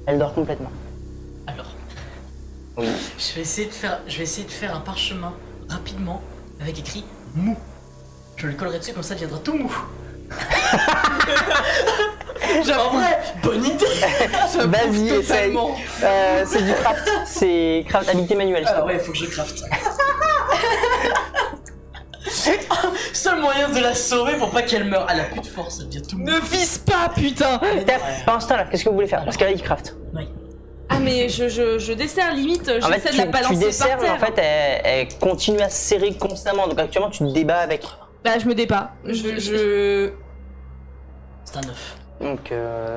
Elle dort complètement. Alors, Oui. je vais essayer de faire un parchemin rapidement avec écrit mou. Je le collerai dessus comme ça, il deviendra tout mou. En vrai, bonne idée. Vas-y, essaye. C'est du craft. C'est craft habilité manuelle. Ah ouais, faut que je crafte. Seul moyen de la sauver pour pas qu'elle meure. Elle a plus de force, elle devient tout mou. Ne vise pas, putain. Pendant ce temps-là, qu'est-ce que vous voulez faire? Parce que là, il craft. Ouais. Ah mais je desserre limite, En fait, j'essaie de la tu balancer desserres, par mais terre. en fait, elle continue à se serrer constamment. Donc actuellement, tu te débats avec. Bah je me débat. C'est un 9. Donc,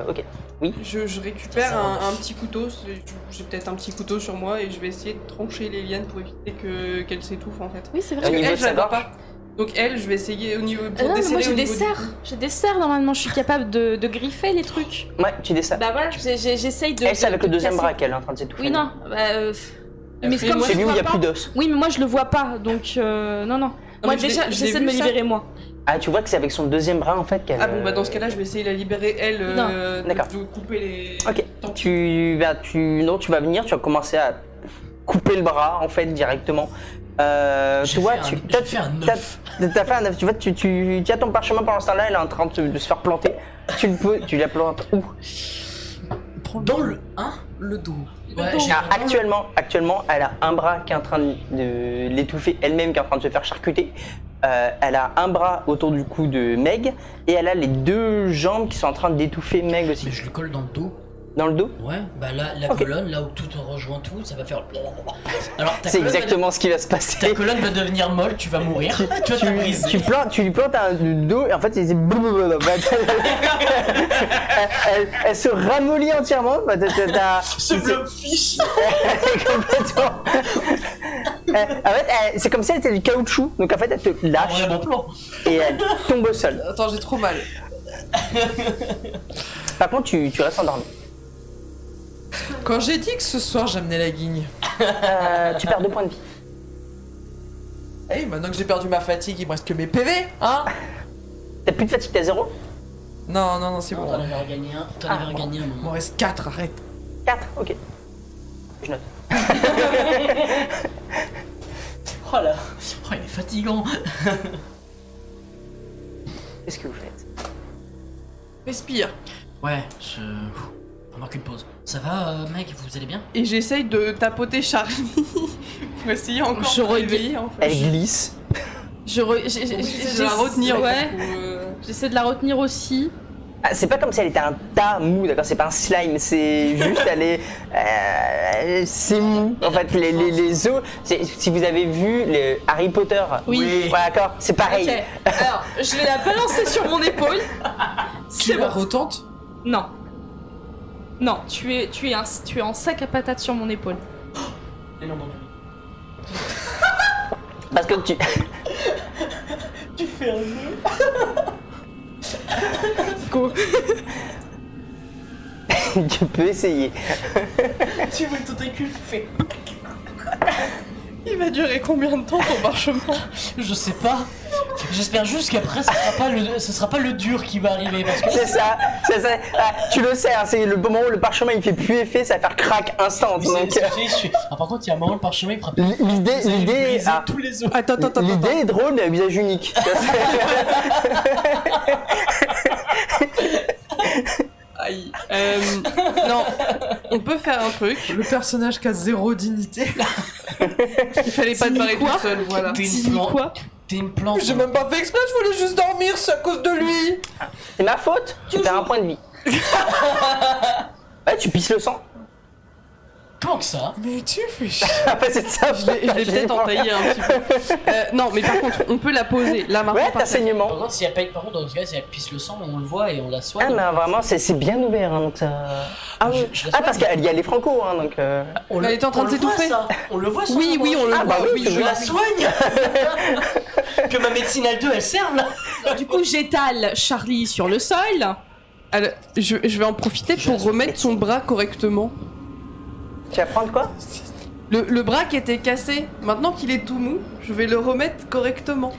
ok. Je récupère Ça va, un neuf. petit couteau. J'ai peut-être un petit couteau sur moi et je vais essayer de trancher les lianes pour éviter qu'elle s'étouffe en fait. Oui c'est Au vrai. Parce niveau qu'elle, de je la sa vois gorge. pas. Donc elle, je vais essayer au niveau Ah pour non, mais desserrer moi je au niveau desserre. Je desserre normalement, je suis capable de griffer les trucs. Ouais, tu desserres. Bah voilà, j'essaye de. Elle, c'est avec de le deuxième casser. bras qu'elle est en train de s'étouffer. Oui non. Bah, mais Après, comme moi, je C'est lui le où il n'y vois a plus pas. d'os. Oui mais moi je le vois pas, donc non. Moi mais je déjà l'ai j'essaie vu, de me ça. libérer moi. Ah, tu vois que c'est avec son deuxième bras en fait qu'elle. Ah bon, bah dans ce cas-là, je vais essayer de la libérer elle, Non. D'accord. de couper les. Ok. Tant pis. Tu vas venir, tu vas commencer à couper le bras en fait directement. Tu vois, J'ai fait un 9. t'as fait un 9. Tu vois, tu as ton parchemin pendant ce temps-là, elle est en train de se faire planter. Tu la plantes où? Dans le 1, Le dos. ouais, Ah, actuellement, elle a un bras qui est en train de l'étouffer elle-même, qui est en train de se faire charcuter. Elle a un bras autour du cou de Meg et elle a les deux jambes qui sont en train d'étouffer Meg aussi. mais je le colle dans le dos. Dans le dos? Ouais, bah là, la Ok. colonne, là où tout rejoint tout, ça va faire. Alors, ta C'est colonne exactement ce qui va se Ta passer. colonne va devenir molle, tu vas mourir. Tu vas te briser. Tu lui plantes le dos et en fait elle se ramollit entièrement. Ce bloc fiche. Complètement. En fait, c'est comme si elle était du caoutchouc. Donc en fait, elle te Un lâche vrai bon plan. et elle tombe au sol. Attends, j'ai trop mal. Par contre, tu restes endormi. Quand j'ai dit que ce soir j'amenais la guigne. Tu perds 2 points de vie. Hey, maintenant que j'ai perdu ma fatigue, il me reste que mes PV, hein? T'as plus de fatigue, t'as 0? Non, c'est Non, bon. t'en avais regagné un. T'en avais regagné un Il m'en moment. reste 4, arrête. 4, ok. Je note. Oh là. Oh, il est fatigant. Qu'est-ce que vous faites? Respire. Ouais, on marque une pause. Ça va, mec, vous allez bien? Et j'essaye de tapoter Charlie pour essayer encore Je de la regarde. réveiller en fait. Elle glisse. J'essaie de la retenir. Ouais. Pour, J'essaie de la retenir aussi. Ah, c'est pas comme si elle était un tas mou, d'accord? C'est pas un slime, c'est juste elle est. C'est mou. En fait, les os. Si vous avez vu les Harry Potter. Oui. Ouais, d'accord, c'est pareil. Ok. Alors, je vais la balancer sur mon épaule. Tu C'est la bon. retentes? Non. Non, tu es en sac à patates sur mon épaule. Et non, non. Parce que tu. Tu fais un nœud. Go. Tu peux essayer. Tu vois le tentacule, tu fais. Il va durer combien de temps ton parchemin? Je sais pas. J'espère juste qu'après, ce sera pas le dur qui va arriver. Parce que C'est ça. Ah, tu le sais, hein, c'est le moment où le parchemin il fait plus effet, ça va faire crack instant. Mais Donc, par contre, il y a un moment, le parchemin il fera plus. l'idée. Ah, tous les os. Attends. l'idée est drôle, mais à visage unique. Aïe. Non, on peut faire un truc. Le personnage qui a 0 dignité. Il fallait pas te barrer quoi toute seule, voilà. T'es Dis une plante. quoi? T'es une plante. J'ai même pas fait exprès, je voulais juste dormir, c'est à cause de lui. C'est ma faute, tu perds un point de vie. Ouais, tu pisses le sang. tant que ça. Mais tu fais chier. Après, c'est ça. Je l'ai peut-être entaillé un petit peu. Non, mais par contre, on peut la poser. Là, maintenant, Ouais, par t'as terre. saignement. Par contre, par contre, dans ce cas, si elle pisse le sang, on le voit et on la soigne. Ah, mais vraiment, c'est bien ouvert, hein, donc ça. Ah, oui. Je la Ah, parce soigne. qu'il y a les franco, hein, donc. On Elle était en train de le voit, s'étouffer. ça. On le voit, ça. Oui, oui, on le Ah, voit. bah oui, tu Je vois. la soigne. Que ma médecine à deux, elle serve là. Du coup, j'étale Charlie sur le sol. Alors, je vais en profiter pour remettre son bras correctement. Tu vas prendre quoi? Le bras qui était cassé, maintenant qu'il est tout mou, je vais le remettre correctement.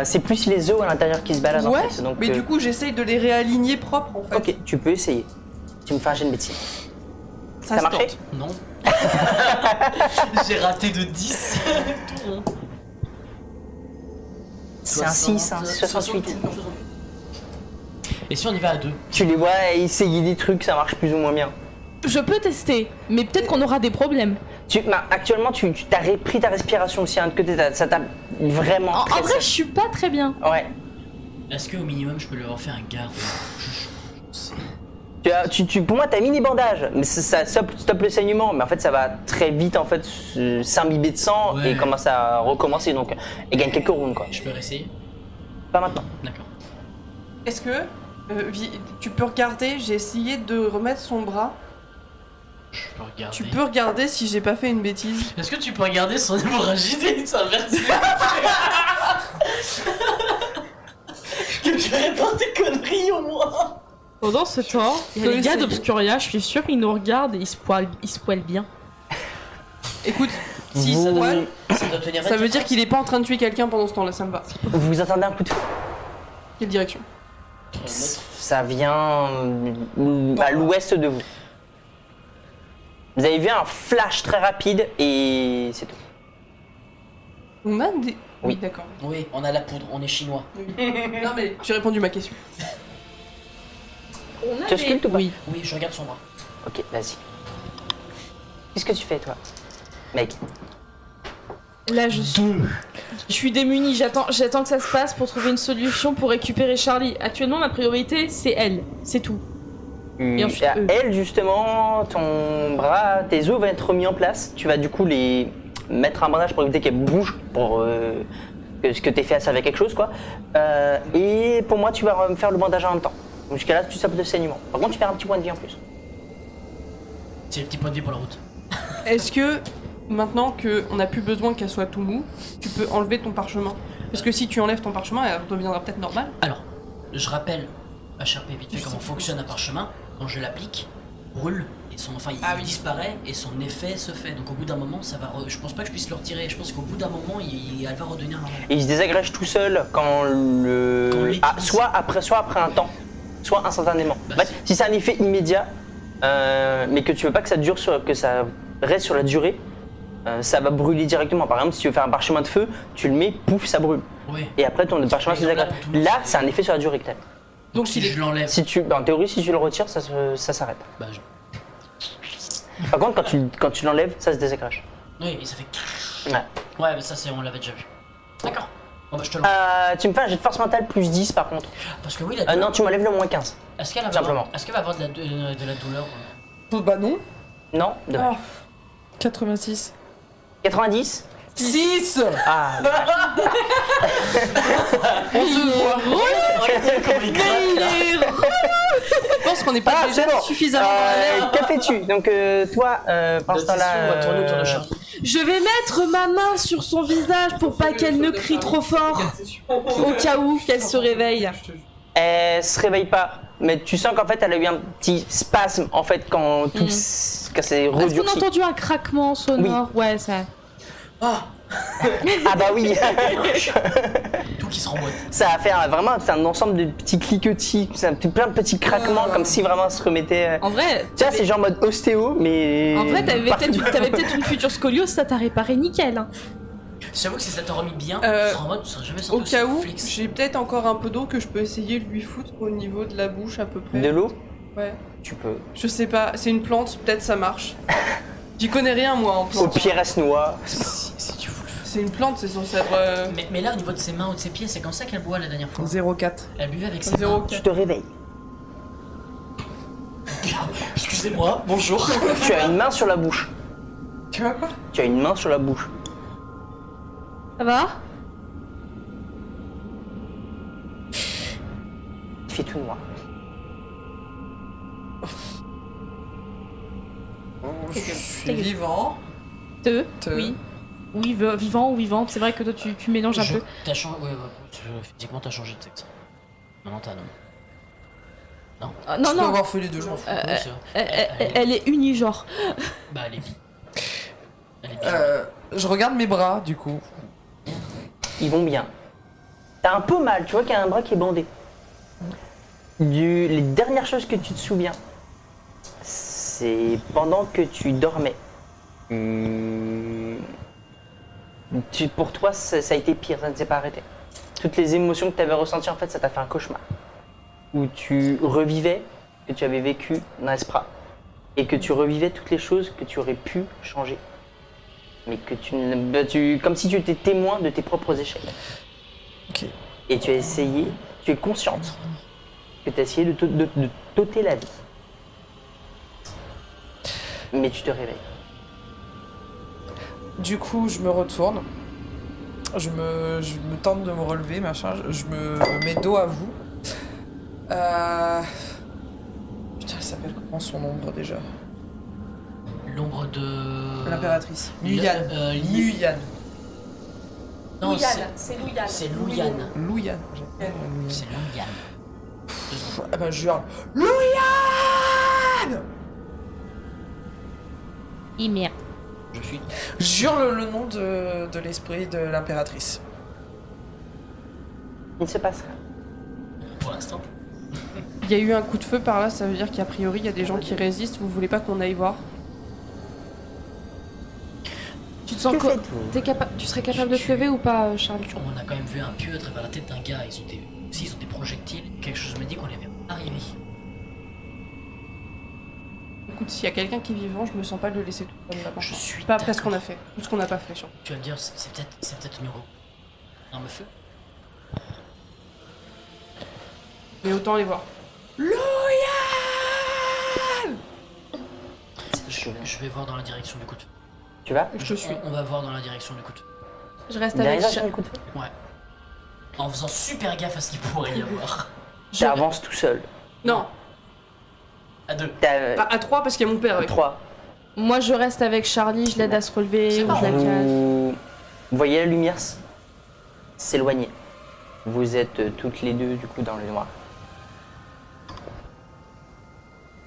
C'est plus les os à l'intérieur qui se baladent en Ouais, fait. Donc, mais du coup, j'essaye de les réaligner propres en fait. Ok, tu peux essayer. Tu me fais un jet de médecine. Ça a se marché? tente. Non. J'ai raté de 10. Tout rond. C'est un 6, hein, 68. Et si on y va à deux? Tu les vois essayer des trucs, ça marche plus ou moins bien. Je peux tester, mais peut-être qu'on aura des problèmes. Actuellement, tu t'as pris ta respiration aussi, hein, de côté, ça t'a vraiment En très vrai, je suis pas très bien. Ouais. Est-ce qu'au minimum, je peux leur faire un garde? Pour moi, t'as mis des bandages, mais ça stoppe le saignement, mais en fait, ça va très vite en fait s'imbiber de sang Ouais. et commence à recommencer, donc et gagne quelques rounds quoi. Je peux réessayer? Pas maintenant. D'accord. Est-ce que tu peux regarder, j'ai essayé de remettre son bras. Je peux regarder. Tu peux regarder si j'ai pas fait une bêtise. Est-ce que tu peux regarder son hémorragie s'inverser? Que tu réponds tes conneries au moins. Pendant ce temps, il y a peux les gars essayer. d'Obscuria, je suis sûre qu'ils nous regardent et ils se poilent bien. Écoute, si Vous- ça doit, Ça doit tenir ça veut dire qu'il est pas en train de tuer quelqu'un pendant ce temps-là, ça me va. Vous entendez un coup de feu. Quelle direction? Ça vient à l'ouest de vous. Vous avez vu un flash très rapide et c'est tout. On a des. Oui. D'accord. Oui, on a la poudre, on est chinois. Non mais j'ai répondu à ma question. Tu auscultes ou pas? Oui. Oui, je regarde son bras. Ok, vas-y. Qu'est-ce que tu fais toi, mec? Là, je suis démunie. J'attends que ça se passe pour trouver une solution pour récupérer Charlie. Actuellement, ma priorité, c'est elle. C'est tout. Et ensuite, eux. Elle, justement, ton bras, tes os vont être remis en place. Tu vas du coup les mettre un bandage pour éviter qu'elle bouge, pour que ce que t'aies fait à servir à quelque chose, quoi. Et pour moi, tu vas me faire le bandage en même temps. Donc, jusqu'à là, tu sapes de saignement. Par contre, tu perds un petit point de vie en plus. C'est le petit point de vie pour la route. Est-ce que maintenant qu'on n'a plus besoin qu'elle soit tout mou, tu peux enlever ton parchemin? Parce que si tu enlèves ton parchemin, elle redeviendra peut-être normale. Alors, je rappelle à Sharpay vite fait comment fonctionne un parchemin. Quand je l'applique, brûle, et il disparaît et son effet se fait. Donc au bout d'un moment, ça va. Je pense pas que je puisse le retirer. Je pense qu'au bout d'un moment, elle va redevenir normale. Et il se désagrège tout seul quand soit après un temps, soit instantanément. Bah, En fait, si c'est un effet immédiat, mais que tu veux pas que ça dure que ça reste sur la durée, ça va brûler directement. Par exemple, si tu veux faire un parchemin de feu, tu le mets, pouf, ça brûle. Oui. Et après ton parchemin se Par exemple, désagrège. là, pour tout le monde, Là, c'est un effet sur la durée que t'as. Donc si il est. je l'enlève, En théorie, si tu le retires, ça s'arrête. bah Par contre, quand tu l'enlèves, ça se désagrège. oui, et ça fait. Ouais. Ouais, mais ça on l'avait déjà vu. D'accord. Bon bah je te l'enlève. Tu me fais un jet de force mentale plus 10 par contre. Parce que oui, la douleur. Non, tu m'enlèves le moins 15. Est-ce qu'elle simplement. va avoir de la douleur? Bah non. Non, dommage. 86. 90. 6. Ah, Regardez comment il gratte. Je pense qu'on n'est pas déjà c'est bon. suffisamment dans la merde. Que fais-tu? Donc toi, pendant ce On va tourner autour temps-là, de Charlie. Je vais mettre ma main sur son visage pour pas qu'elle ne crie trop fort. Au cas où qu'elle se réveille. elle se réveille pas. Mais tu sens qu'en fait, elle a eu un petit spasme en fait quand tout quand c'est Est-ce qu'on a redurci. entendu un craquement sonore? Ouais, ça. Ah bah oui. Tout qui se remboîte. Ça a fait vraiment c'est un ensemble de petits cliquetis, plein de petits craquements comme si vraiment elle se remettait. En vrai, Tu vois, c'est genre mode ostéo, mais. en vrai, t'avais partout. peut-être une future scoliose, ça t'a réparé nickel. Hein. J'avoue que si ça t'a remis bien, Euh, tu seras en mode, tu seras jamais sorti Au aussi cas où, flex. j'ai peut-être encore un peu d'eau que je peux essayer de lui foutre au niveau de la bouche à peu près. De l'eau, Ouais. tu peux. Je sais pas, c'est une plante, peut-être ça marche. J'y connais rien moi en Au plante. pire, elle se noie. Si tu veux. C'est une plante, c'est censé être. Mais là, au niveau de ses mains ou de ses pieds, c'est comme ça qu'elle boit la dernière fois. 0,4. Elle buvait avec ses Zéro. mains. Tu te réveilles. Excuse-moi. Excusez-moi, bonjour. Tu as une main sur la bouche. Tu vois quoi? Tu as une main sur la bouche. Ça va? Il fait tout noir. Je suis vivant. Te. Oui. Oui, vivant ou vivante. C'est vrai que toi, tu mélanges un peu. T'as changé. Ouais, physiquement, t'as changé de sexe. Maintenant, t'as un homme. Non. Ah, Je non, peux non. avoir fait les deux, je m'en fous. Oui, c'est vrai. Elle est unigenre. Bah, elle est bi. Elle est bi. Je regarde mes bras, du coup. Ils vont bien. T'as un peu mal, tu vois qu'il y a un bras qui est bandé. Les dernières choses que tu te souviens, c'est pendant que tu dormais. Pour toi, ça a été pire, ça ne s'est pas arrêté. Toutes les émotions que tu avais ressenties, en fait, ça t'a fait un cauchemar. Où tu revivais ce que tu avais vécu dans Espra. Et que tu revivais toutes les choses que tu aurais pu changer. Mais que comme si tu étais témoin de tes propres échecs. Ok. Et tu as essayé, tu es consciente que tu as essayé de t'ôter la vie. Mais tu te réveilles. Du coup, je me retourne. Je me tente de me relever, machin. Je me mets dos à vous. Putain, elle s'appelle comment son ombre déjà? L'ombre de. L'impératrice. Le- Nuyan. Nuyan. Non, c'est Louyanne. c'est Louyanne. Louyan. C'est Louyanne. Ah bah je hurle. Louyan! Merde. Je suis. Je hurle le nom de l'esprit de l'impératrice. Il ne se passe rien. Pour l'instant. Il y a eu un coup de feu par là, ça veut dire qu'a priori il y a des gens qui résistent, vous voulez pas qu'on aille voir? Tu te sens Que quoi? faites-vous? Tu serais capable de te lever ou pas, Charles? On a quand même vu un pieu à travers la tête d'un gars. S'ils ont des projectiles, quelque chose me dit qu'on les verra arriver. Écoute, s'il y a quelqu'un qui est vivant, je me sens pas de le laisser tout seul là-bas. Je suis. Pas après ce qu'on a d'accord. fait, tout ce qu'on n'a pas fait surtout. Tu vas me dire, c'est peut-être une arme feu. Mais autant aller voir. Je vais voir dans la direction du coup de feu. Tu vas? Je te suis. On va voir dans la direction du coup de feu. Je reste Il avec arrive sur le coup de feu. Ouais. En faisant super gaffe à ce qu'il pourrait y avoir. Tu avances tout seul. Non, À deux. T'as à 3 parce qu'il y a mon père avec. 3. Moi, je reste avec Charlie, je l'aide à se relever C'est ou je la marrant. calme. Vous voyez la lumière s'éloigner. Vous êtes toutes les deux du coup dans le noir.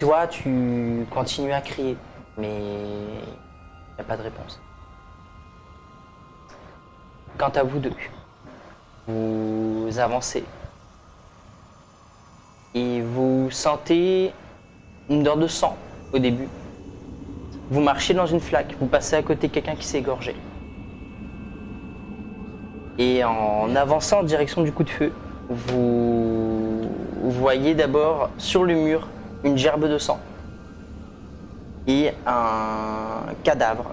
Toi, tu continues à crier, mais il n'y a pas de réponse. Quant à vous deux, vous avancez et vous sentez une odeur de sang au début. Vous marchez dans une flaque, vous passez à côté de quelqu'un qui s'est égorgé. Et en avançant en direction du coup de feu, vous voyez d'abord sur le mur une gerbe de sang et un cadavre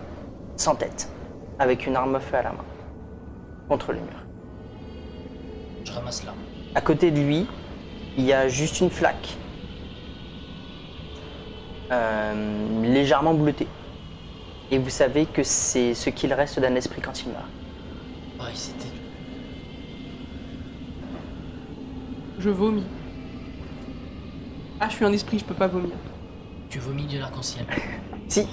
sans tête avec une arme à feu à la main contre le mur. Je ramasse l'arme. À côté de lui, il y a juste une flaque légèrement bleutée. Et vous savez que c'est ce qu'il reste d'un esprit quand il meurt. Ouais, c'était. Je vomis. Ah, je suis un esprit, je peux pas vomir. Tu vomis de l'arc-en-ciel. Si.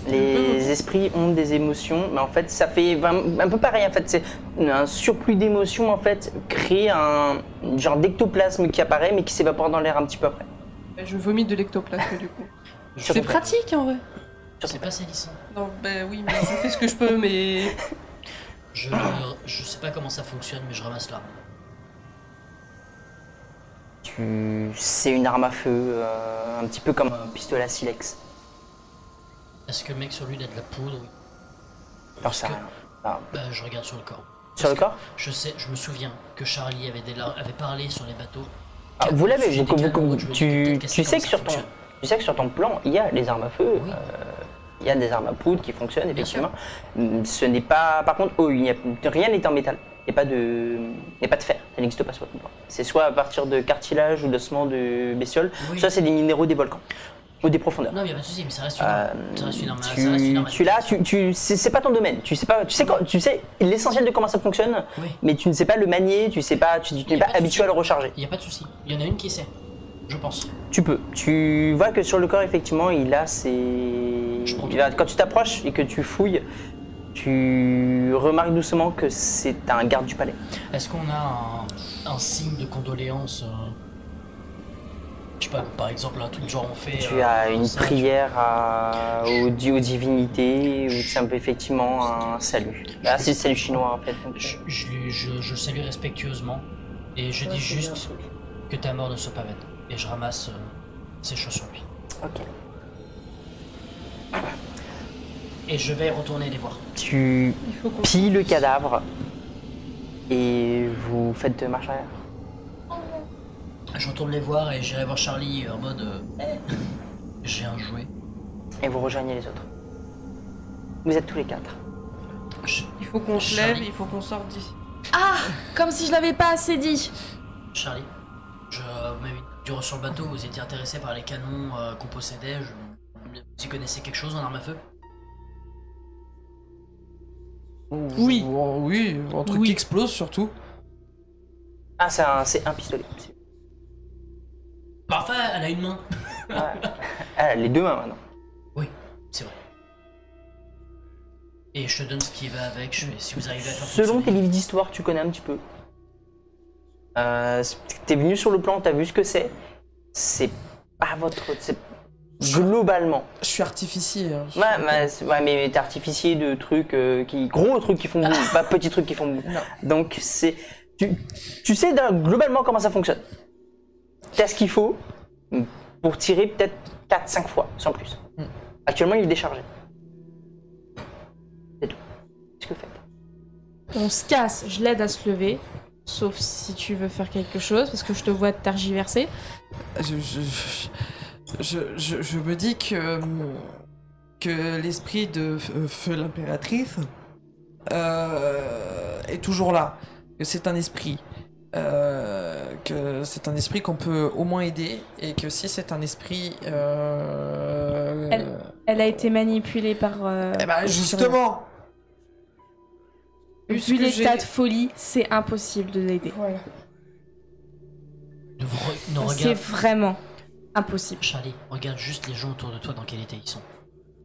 Les esprits ont des émotions, mais en fait, ça fait un peu pareil. En fait, c'est un surplus d'émotions. En fait, crée un genre d'ectoplasme qui apparaît, mais qui s'évapore dans l'air un petit peu après. Je vomis de l'ectoplasme du coup. Sur C'est ton pratique en vrai. C'est pas salissant. Non, ben oui, mais je fais ce que je peux, mais. Je sais pas comment ça fonctionne, mais je ramasse l'arme. C'est une arme à feu, un petit peu comme un pistolet à silex. Est-ce que le mec sur lui il a de la poudre? J'en sais rien. Ah. Bah, je regarde sur le corps. Sur le Parce corps que je me souviens que Charlie avait parlé sur les bateaux. Ah, vous l'avez, Sujet des canons, je me dis peut-être qu'elle sait tu sais comment que ça fonctionne. tu sais que sur ton plan, il y a les armes à feu, Oui. il y a des armes à poudre qui fonctionnent, Bien effectivement. Ce n'est pas... Par contre, rien n'est en métal. Il n'y a pas de fer, ça n'existe pas sur ton plan. C'est soit à partir de cartilage ou d'ossements de bestiole, Oui. soit c'est des minéraux des volcans. Ou des profondeurs. Non, il n'y a pas de souci, mais ça reste une arme. Ça reste une arme. Ça reste une arme. C'est pas ton domaine. Tu sais l'essentiel de comment ça fonctionne, Oui. mais tu ne sais pas le manier, tu n'es pas habitué à le recharger. Il n'y a pas de souci. Il y en a une qui sait, je pense. Tu peux. Tu vois que sur le corps, effectivement, il a ses. Quand tu t'approches et que tu fouilles, tu remarques doucement que c'est un garde du palais. Est-ce qu'on a un signe de condoléance je sais pas, par exemple, un truc genre on fait. Tu as une ça, prière aux divinités, ou c'est un peu effectivement un salut. Ah, c'est le salut chinois en fait. Donc, Je le salue respectueusement et je dis juste que ta mort ne soit pas vaine. Et je ramasse ses choses sur lui. Ok. Et je vais retourner les voir. Tu pilles le cadavre et vous faites marche arrière. Je retourne les voir et j'irai voir Charlie en mode j'ai un jouet. Et vous rejoignez les autres. Vous êtes tous les 4. Il faut qu'on se lève, Charlie. il faut qu'on sorte d'ici. Ah, comme si je l'avais pas assez dit. Charlie, vous m'avez dit sur le bateau, vous étiez intéressé par les canons qu'on possédait. Vous y connaissez quelque chose en arme à feu? Oui. Oui, un truc Oui. qui explose surtout. Ah, c'est un pistolet. Parfait, elle a une main. Ouais. Elle a les deux mains maintenant. Oui, c'est vrai. Et je te donne ce qui va avec, si vous arrivez à faire Selon tes fonctionner. livres d'histoire, tu connais un petit peu. T'es venu sur le plan, t'as vu ce que c'est. C'est pas votre. Globalement. Je suis artificier. Hein. Mais t'es artificier de trucs gros trucs qui font boum, pas petits trucs qui font boum. Non. Donc c'est. Tu sais globalement comment ça fonctionne. T'as ce qu'il faut pour tirer peut-être 4-5 fois, sans plus. Actuellement, il est déchargé. C'est tout. Qu'est-ce que vous faites? On se casse, je l'aide à se lever. Sauf si tu veux faire quelque chose, parce que je te vois tergiverser. Je me dis que l'esprit de Feu l'impératrice est toujours là. Que c'est un esprit. Que c'est un esprit qu'on peut au moins aider. Et que si c'est un esprit... Elle a été manipulée par... Eh ben justement Vu puisque l'état j'ai- de folie, c'est impossible de l'aider. Voilà. Non, C'est regarde. vraiment impossible. Charlie, regarde juste les gens autour de toi dans quel état ils sont.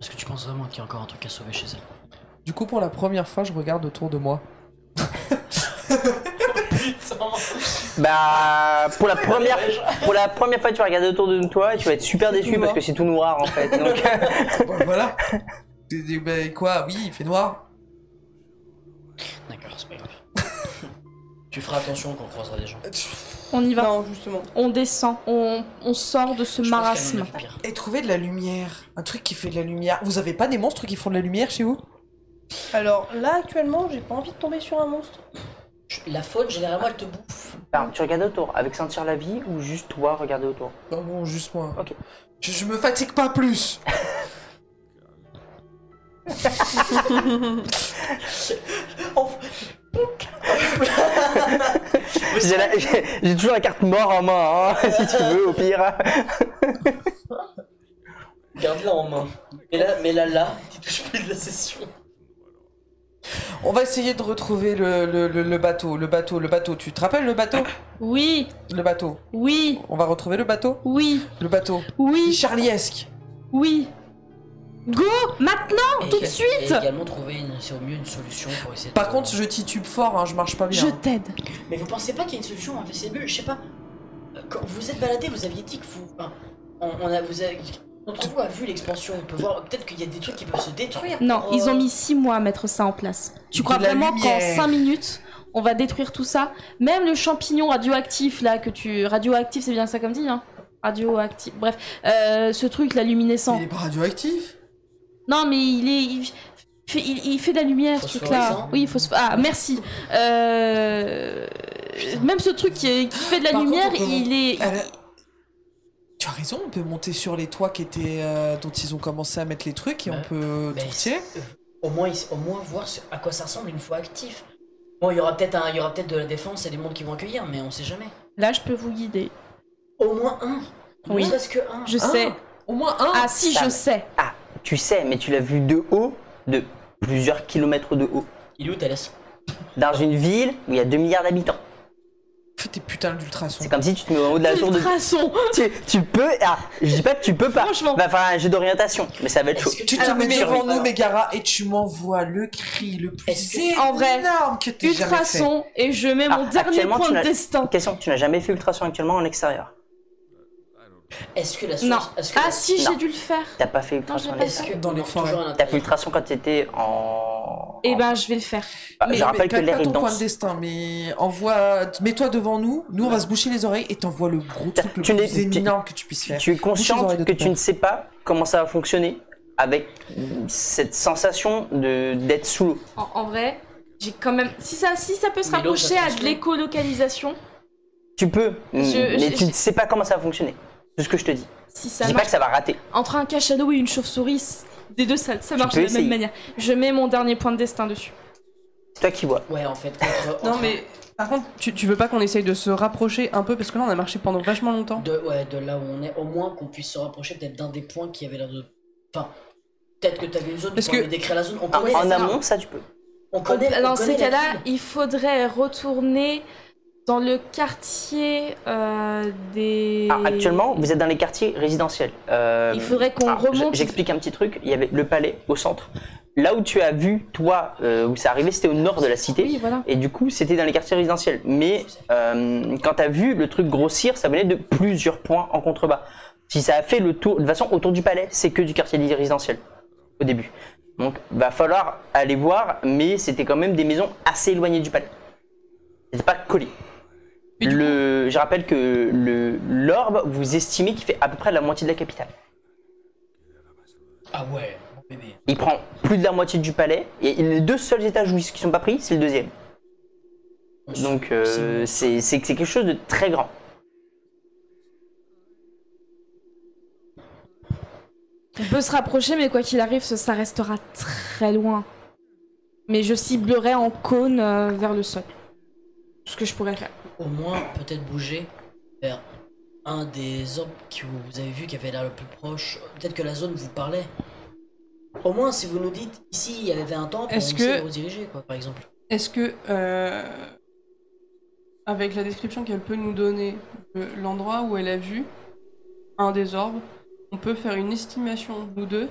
Est-ce que tu penses vraiment qu'il y a encore un truc à sauver chez elle? Du coup, pour la première fois, je regarde autour de moi. Bah, pour la première fois, tu vas regarder autour de toi et tu vas être super déçu tout parce noir. que c'est tout noir en fait. Donc, Bah, voilà. Ben quoi, oui, il fait noir. D'accord, c'est pas grave. Tu feras attention quand on croisera des gens. On y va. Non, justement. On descend. On sort de ce Je pense marasme. qu'elle en a fait pire. Et trouver de la lumière. Un truc qui fait de la lumière. Vous avez pas des monstres qui font de la lumière chez vous? Alors là, actuellement, j'ai pas envie de tomber sur un monstre. La faune, généralement, elle te bouffe. alors, tu regardes autour avec sentir la vie ou juste toi regarder autour? Non, bon, juste moi. Ok. Je me fatigue pas plus. J'ai toujours la carte mort en main, hein, si tu veux, au pire. Garde-la en main. Mets-la là, tu touches plus de la session. On va essayer de retrouver le bateau. Le bateau. Tu te rappelles le bateau? Oui, Le bateau. oui, On va retrouver le bateau? oui, Le bateau. oui, Charliesque. oui. Go, maintenant, tout de Et suite. également trouver, c'est au mieux, une solution pour essayer de... Par contre, je titube fort, hein, je marche pas bien. Je t'aide. Mais vous pensez pas qu'il y a une solution avec ces bulles? Je sais pas. Quand vous vous êtes baladé, vous aviez dit que vous... Enfin, D'entre vous a vu l'expansion, on peut voir peut-être qu'il y a des trucs qui peuvent se détruire. Non, pour, ils ont mis 6 mois à mettre ça en place. Tu De crois la vraiment qu'en lumière. 5 minutes, on va détruire tout ça? Même le champignon radioactif, là, que tu... Radioactif, c'est bien ça comme dit, hein? Radioactif, bref. Ce truc, là, Mais luminescent. il est pas radioactif. Non, mais il fait de la lumière, ce truc-là. Phosphorescent. Oui, ah, merci. Même ce truc qui fait de la Par contre, lumière, on peut il est... Tu as raison, on peut monter sur les toits qui étaient, dont ils ont commencé à mettre les trucs et on peut Mais tout tirer. au moins voir à quoi ça ressemble une fois actif. Bon, il y aura peut-être de la défense et des mondes qui vont accueillir, mais on sait jamais. Là, je peux vous guider. Au moins un. Oui. Ne serait-ce que un. Je sais. Au moins un. Ah si, Ça- je sais. Ah, tu sais, mais tu l'as vu de haut, de plusieurs kilomètres de haut. Il est où Thalès? Dans une ville où il y a 2 milliards d'habitants. Fais tes putains d'ultrasons. C'est comme si tu te mets en haut de la tour de... Ultrason. Tu peux... Ah, je dis pas que tu peux pas. Franchement. Va faire un jeu d'orientation, mais ça va être chaud. Est-ce que Tu te Alors, mets mais devant oui. nous, Megara, et tu m'envoies le cri le plus Est-ce que- En vrai, énorme que t'aies jamais fait. Ultrason et je mets mon Ah, dernier actuellement, point tu de n'as- destin. Question, tu n'as jamais fait ultrason actuellement en extérieur. Est-ce que la source. Non. Est-ce que Ah la- si, Non. j'ai dû le faire. T'as pas fait Non, ultrason j'ai en pas Est-ce extérieur. que. Dans les non, forêts. toujours à T'as fait l'intérieur. ultrason quand t'étais en... Eh ben, je vais le faire. Ah, je rappelle que pas l'air est ton point de dense. destin, mais mets-toi devant nous, nous on va se boucher les oreilles et t'envoies le gros truc le Tu n'es- plus tu- énorme que tu puisses faire. Tu es Bouche les consciente oreilles de que ton tu père. ne sais pas comment ça va fonctionner avec cette sensation d'être sous l'eau. En vrai, j'ai quand même. Si ça peut se Mais l'eau, rapprocher ça à de transforme. l'écolocalisation, Tu peux, mais je- tu ne sais pas comment ça va fonctionner. C'est ce que je te dis. si Je ça dis pas marche. que ça va rater. Entre un cachalot et une chauve-souris, des deux, ça marche peux de la même essayer. manière. Je mets mon dernier point de destin dessus. C'est toi qui vois. Ouais, en fait. Non, mais par contre, tu veux pas qu'on essaye de se rapprocher un peu parce que là on a marché pendant vachement longtemps. De là où on est, au moins qu'on puisse se rapprocher peut-être d'un des points qui avait l'air de. Enfin, peut-être que t'avais une zone, Parce tu pourrais que- me décrire la zone. On En, connaît, en la- amont, ça tu peux. on connaît. Dans on ces connaît la cas-là, ville. il faudrait retourner dans le quartier des. Ah, actuellement, vous êtes dans les quartiers résidentiels. Il faudrait qu'on remonte. J'explique un petit truc. Il y avait le palais au centre. Là où tu as vu, toi, où c'est arrivé, c'était au nord de la cité. Oui, voilà. Et du coup, c'était dans les quartiers résidentiels. Mais quand tu as vu le truc grossir, ça venait de plusieurs points en contrebas. Si ça a fait le tour, de toute façon, autour du palais, c'est que du quartier résidentiel au début. Donc, va falloir aller voir, mais c'était quand même des maisons assez éloignées du palais. C'était pas collé. Et du Je rappelle que l'orbe, vous estimez qu'il fait à peu près la moitié de la capitale. Ah ouais, mon bébé. Il prend plus de la moitié du palais, et les deux seuls étages qui sont pas pris, c'est le deuxième. Donc, c'est quelque chose de très grand. On peut se rapprocher, mais quoi qu'il arrive, ça restera très loin. Mais je ciblerai en cône vers le sol. Ce que je pourrais faire. Au moins, peut-être bouger vers un des orbes que vous avez vu qui avait l'air le plus proche. Peut-être que la zone vous parlait. Au moins, si vous nous dites ici il y avait un temple, Est-ce on que- sait rediriger, quoi, par exemple. Est-ce que, avec la description qu'elle peut nous donner de l'endroit où elle a vu un des orbes, on peut faire une estimation, nous deux,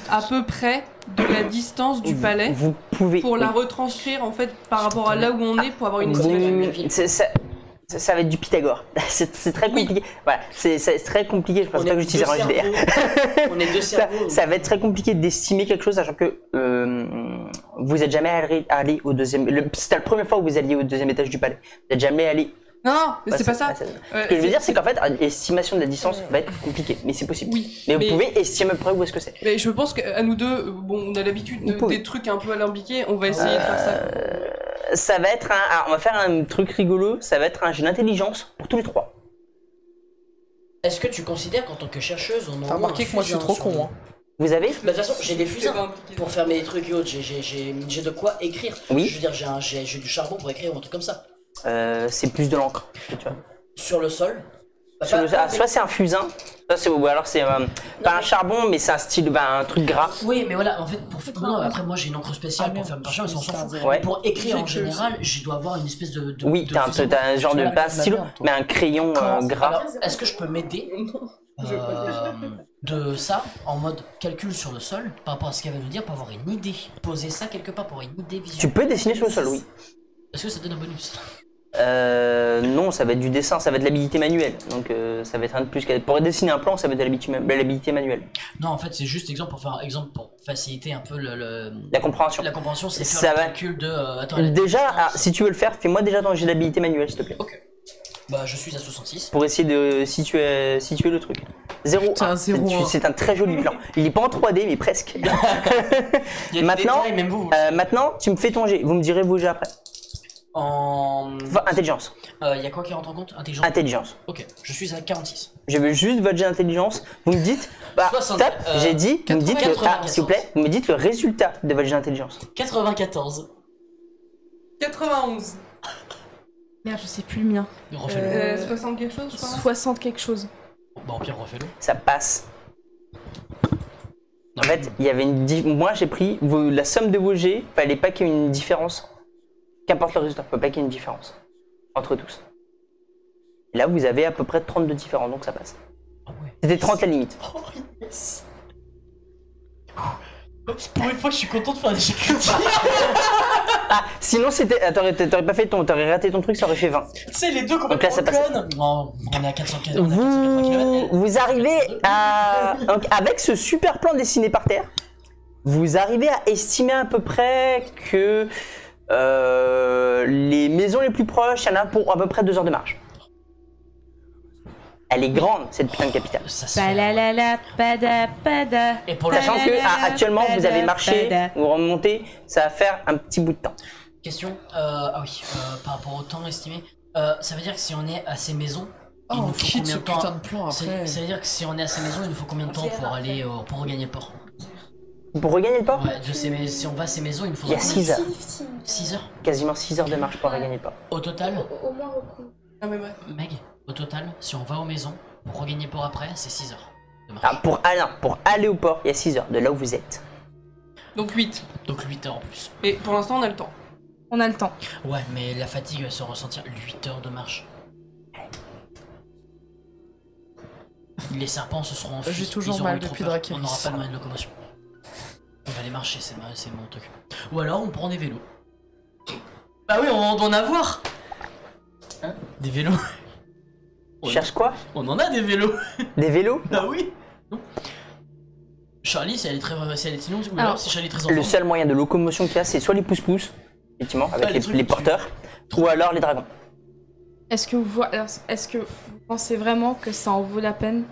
à peu près de la distance du palais Vous pouvez. pour la retranscrire en fait par rapport à là où on est pour avoir une Vous- estimation. Ça va être du Pythagore. C'est très Oui. compliqué. Voilà, c'est très compliqué. Je pense pas que j'utilise un JDR. On est deux Ça, cerveaux. ça va être très compliqué d'estimer quelque chose, sachant que vous êtes jamais allé au deuxième. C'était la première fois où vous alliez au deuxième étage du palais. Vous n'êtes jamais allé. Non, c'est pas ça. Ce que je veux dire, c'est qu'en fait, l'estimation de la distance va être compliquée, mais c'est possible. Oui, Mais vous mais- pouvez estimer à peu près où est-ce que c'est. Mais je pense qu'à nous deux, bon, on a l'habitude Vous pouvez. des trucs un peu alambiqués, on va essayer de faire ça. Ça va être alors, on va faire un truc rigolo. Ça va être un jeu d'intelligence pour tous les trois. Est-ce que tu considères qu'en tant que chercheuse, on a T'as remarqué que moi je suis trop con, hein. Vous avez Bah, de toute façon, j'ai des C'est fusains pas impliqué. pour faire mes trucs et autres. J'ai de quoi écrire. Oui. Je veux dire, j'ai du charbon pour écrire ou un truc comme ça. C'est plus de l'encre. Que tu as. Sur le sol. Bah, Sur pas- le- soit c'est un fusain, soit c'est ou alors c'est pas un charbon, mais c'est un style, un truc gras. Oui, mais voilà, en fait, non, après, moi j'ai une encre spéciale pour faire mes parchemins, mais on s'en fout. Ouais. Mais pour écrire en J'ai que- général, je dois avoir une espèce de. Oui, de t'as fusain. un genre de Voilà. pas un stylo, mais un crayon gras. Alors, est-ce que je peux m'aider de ça en mode calcul sur le sol par rapport à ce qu'elle va nous dire pour avoir une idée? Poser ça quelque part pour avoir une idée Tu visuelle. peux dessiner sur le sol, oui. Est-ce que ça donne un bonus? Non, ça va être du dessin, ça va être de l'habilité manuelle. Donc ça va être rien de plus. Pour dessiner un plan, ça va être de l'habilité manuelle. Non, en fait, c'est juste exemple pour faire un exemple pour faciliter un peu La compréhension. la compréhension, c'est Ça faire le va. calcul de. Attends, la Déjà, distance. si tu veux le faire, fais-moi déjà ton jet d'habilité manuelle, s'il te plaît. Ok. Bah, je suis à 66. Pour essayer de situer le truc. 0, Putain, 0,1. c'est un très joli plan. Il est pas en 3D, mais presque. Il y a des Maintenant, détails, même vous. maintenant, tu me fais ton jet. Vous me direz vos jets après. Enfin, intelligence. Il y a quoi qui rentre en compte? Intelligence. Intelligence. Ok, je suis à 46. Je veux juste votre jet d'intelligence. Vous me dites. Bah, 60, stop, j'ai dit. Vous me dites le. 94. Ah, s'il vous plaît, vous me dites le résultat de votre jet d'intelligence. 94. 91. Merde, je sais plus le mien. Refais-le. 60 quelque chose, je crois. 60 quelque chose. Bah, au pire, refais-le. Ça passe En fait, il y avait moi j'ai pris la somme de vos jets, fallait pas qu'il y ait une différence. Qu'importe le résultat, il ne faut pas qu'il y ait une différence entre tous. Et là, vous avez à peu près 30 de différents, donc ça passe. Ah ouais. C'était 30 la limite. Oh yes. Pour une fois, je suis content de faire des jets critiques. Ah, sinon c'était. T'aurais pas fait t'aurais raté ton truc, ça aurait fait 20. Tu sais, les deux Donc là, ça passe. connes. Oh, on est à 480 km. Vous arrivez à. Donc, avec ce super plan dessiné par terre, vous arrivez à estimer à peu près que les maisons les plus proches, il y en a pour à peu près 2 heures de marche. Elle est grande, cette putain de capitale. Ça se fait. Palalala, pada, pada. Et pour la Sachant que actuellement, vous avez marché, vous remontez, ça va faire un petit bout de temps. question, par rapport au temps estimé, ça veut dire que si on est à ces maisons, Oh, il on nous faut quitte combien ce de temps putain de plan après. Ça veut dire que si on est à ces maisons, il nous faut combien de temps pour aller pour regagner le port? Pour regagner le port, Ouais, je sais, mais si on va à ces maisons, il nous faut il y a 6 heures. 6 heures. Quasiment 6 heures de marche pour regagner le port. Au total, Au moins recours. Ah, mais ouais. Meg, au total, si on va aux maisons, pour regagner le port après, c'est 6 heures de marche. Ah, pour aller au port, il y a 6 heures de là où vous êtes. Donc 8. Donc 8 heures en plus. Et pour l'instant, on a le temps. On a le temps. Ouais, mais la fatigue va se ressentir 8 heures de marche. Les serpents se seront enfuis. J'ai toujours ils auront mal eu trop depuis peur. Dracarys. On n'aura pas de moyen de locomotion. On va aller marcher, c'est mon truc. Ou alors on prend des vélos. Bah oui, on doit en avoir. Hein? Des vélos. Tu cherches quoi? On en a des vélos. Des vélos? Bah oui. Non. Charlie, si elle est très longue, ou Alors, alors si Charlie est très en Le forme. seul moyen de locomotion qu'il y a, c'est soit les pousse-pousse, effectivement, avec Ah, les les, trucs les que tu- porteurs, ou alors les dragons. Est-ce que vous pensez vraiment que ça en vaut la peine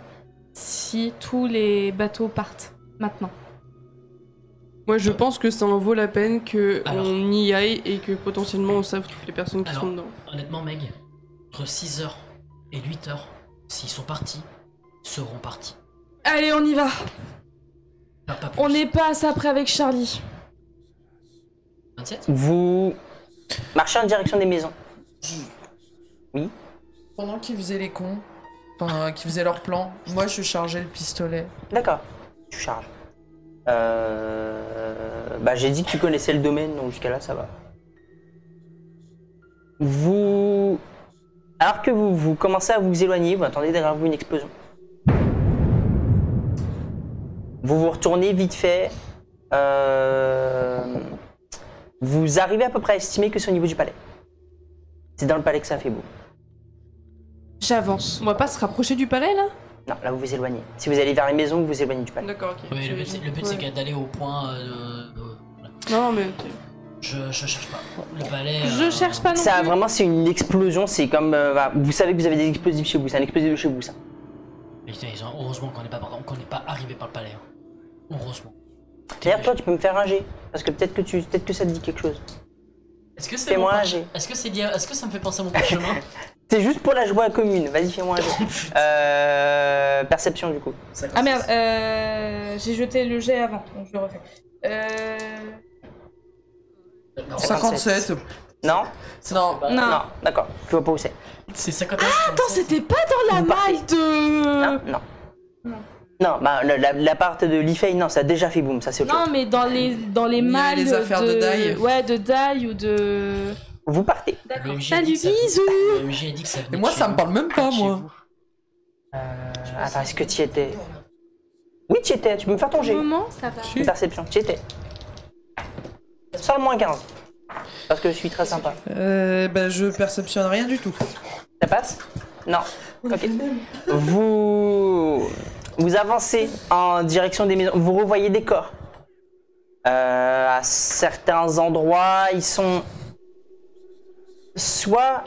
si tous les bateaux partent maintenant? Moi, je pense que ça en vaut la peine que Alors. on y aille et que potentiellement on sauve toutes les personnes qui Alors. sont dedans. Honnêtement, Meg, entre 6 heures et 8 heures, s'ils sont partis, ils seront partis. Allez, on y va. Pas plus. On n'est pas à ça près avec Charlie. 27? Vous marchez en direction des maisons. Pendant qu'ils faisaient les cons, enfin, qu'ils faisaient leur plan, moi je chargeais le pistolet. D'accord, tu charges. Bah, j'ai dit que tu connaissais le domaine, donc jusqu'à là, ça va. Alors que vous commencez à vous éloigner, vous attendez derrière vous une explosion. Vous retournez vite fait. Vous arrivez à peu près à estimer que c'est au niveau du palais. C'est dans le palais que ça fait beau. J'avance. On va pas se rapprocher du palais là? Non, là vous vous éloignez. Si vous allez vers les maisons, vous vous éloignez du palais. D'accord, ok. Oui, le but c'est Ouais. d'aller au point. Non, mais ok. Je cherche pas. Le palais. Je cherche pas non Ça plus. vraiment c'est une explosion, c'est comme bah, vous savez que vous avez des explosifs chez vous, c'est un explosif de chez vous ça. Heureusement qu'on n'est pas arrivé par le palais. Hein. Heureusement. D'ailleurs toi tu peux me faire un G, parce que peut-être que ça te dit quelque chose. Est-ce que c'est Fais-moi mon un parche- G. Est-ce que c'est lié... Est-ce que ça me fait penser à mon parchemin? C'est juste pour la joie commune, vas-y fais-moi un G. Perception du coup. Ah merde, j'ai jeté le jet avant, donc je le refais. 57. Non. Non. Non. Non, d'accord, je vois pas où c'est. C'est 51. Attends, c'était pas dans la Vous partez. maille de... Non. Non, bah la part de l'Ifei, non, ça a déjà fait boum, ça c'est autre Non, chose. mais dans les Il y avait malles les affaires de Dai. Ouais, de Dai ou de... Vous partez. D'accord. Le MJ Salut, bisous. Le MJ a dit que ça venait Et moi de chez ça me vous. parle même pas Chez moi. vous. Attends, est-ce que tu y étais? Oui, tu y étais, tu peux me faire ton G. Moment, ça va. Si. Perception, tu y étais. Sans le moins 15. Parce que je suis très sympa. Ben je perceptionne rien du tout. Ça passe? Non. Ok. Vous avancez en direction des maisons. Vous revoyez des corps. À certains endroits, ils sont... Soit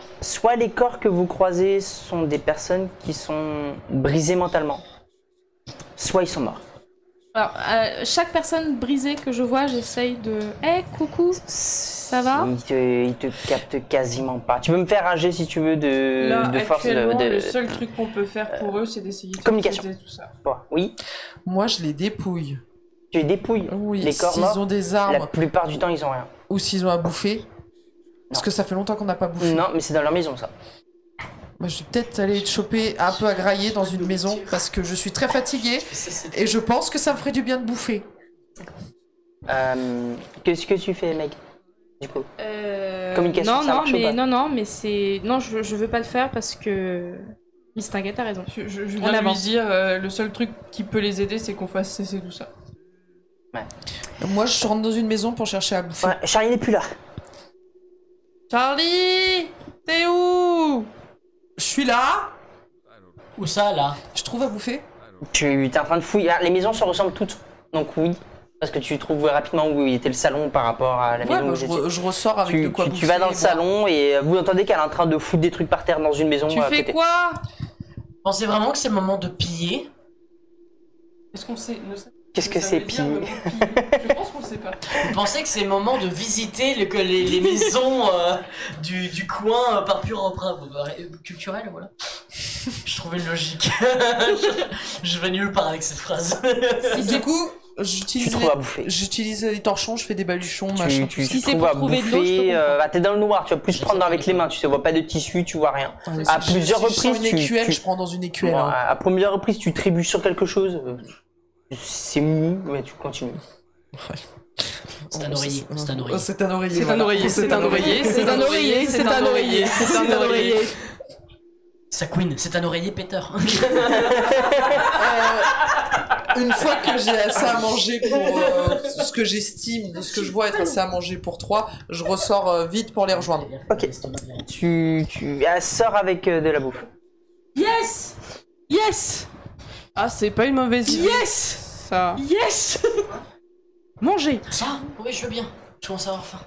les corps que vous croisez sont des personnes qui sont brisées mentalement. Soit ils sont morts. Alors, chaque personne brisée que je vois, j'essaye de... Eh, coucou. Ça va? Ils te captent quasiment pas. Tu peux me faire un jet si tu veux Là, de force actuellement, de... le seul truc qu'on peut faire pour eux, c'est d'essayer de Communication. sauvegarder tout ça. Bon, oui, Moi je les dépouille. tu les dépouilles. Oui, Les corps s'ils morts, ont des La armes plupart du temps, ils ont rien. ou s'ils ont à bouffer. Parce Non. que ça fait longtemps qu'on n'a pas bouffé. Non, mais c'est dans leur maison, ça. Moi, je vais peut-être aller te choper un peu à grailler dans une maison parce que je suis très fatiguée et je pense que ça me ferait du bien de bouffer. Qu'est-ce que tu fais, Meg? Du coup, communication, ça marche ou pas? non, mais c'est... Non, je veux pas le faire parce que... Miss Tinguette a raison. Je On viens de lui avance. dire, le seul truc qui peut les aider, c'est qu'on fasse cesser tout ça. Moi, je rentre dans une maison pour chercher à bouffer. Ouais, Charlie n'est plus là. Charlie, t'es où? Je suis là. Où ça, là? Je trouve à bouffer. Tu es en train de fouiller. Ah, les maisons se ressemblent toutes, donc oui. Parce que tu trouves rapidement où était le salon par rapport à la Ouais, maison bah, où vous étiez. je ressors avec de quoi bouffer. Tu vas dans le et salon et vous entendez qu'elle est en train de foutre des trucs par terre dans une maison Tu à fais côté. quoi? Pensez vraiment que c'est le moment de piller? Est-ce qu'on sait? Qu'est-ce que c'est, pire piller? Je pense qu'on sait pas. Vous pensez que c'est le moment de visiter les maisons du coin par pur emprunt culturel, voilà. Je trouvais logique. je vais nulle part avec cette phrase. Du coup, Tu j'utilise trouves à bouffer. les torchons, je fais des baluchons, machin. Tu Si c'est trouves pour à trouver de l'eau, je peux bouffer. comprendre. Bah, t'es dans le noir, tu vas plus prendre avec les mains. Tu vois pas de tissu, tu vois rien. À plusieurs Si je sens reprises, une écuelle, je prends dans une écuelle. Bon, hein. à plusieurs reprises, tu trébuches sur quelque chose. C'est mou, mais tu continues. C'est un oreiller, c'est un oreiller. C'est un oreiller. C'est un voilà. oreiller, c'est un oreiller, C'est un oreiller, c'est un oreiller, c'est un oreiller. Ça queen, c'est un oreiller péteur. Une fois que j'ai assez à manger pour ce que j'estime, de ce que je vois être assez à manger pour 3, je ressors vite pour les rejoindre. Ok. Elle sort avec de la bouffe. Yes! Yes! Ah, c'est pas une mauvaise idée. Yes! Ça. Yes! Mangez! Ça? Oui, je veux bien. Je commence à avoir faim.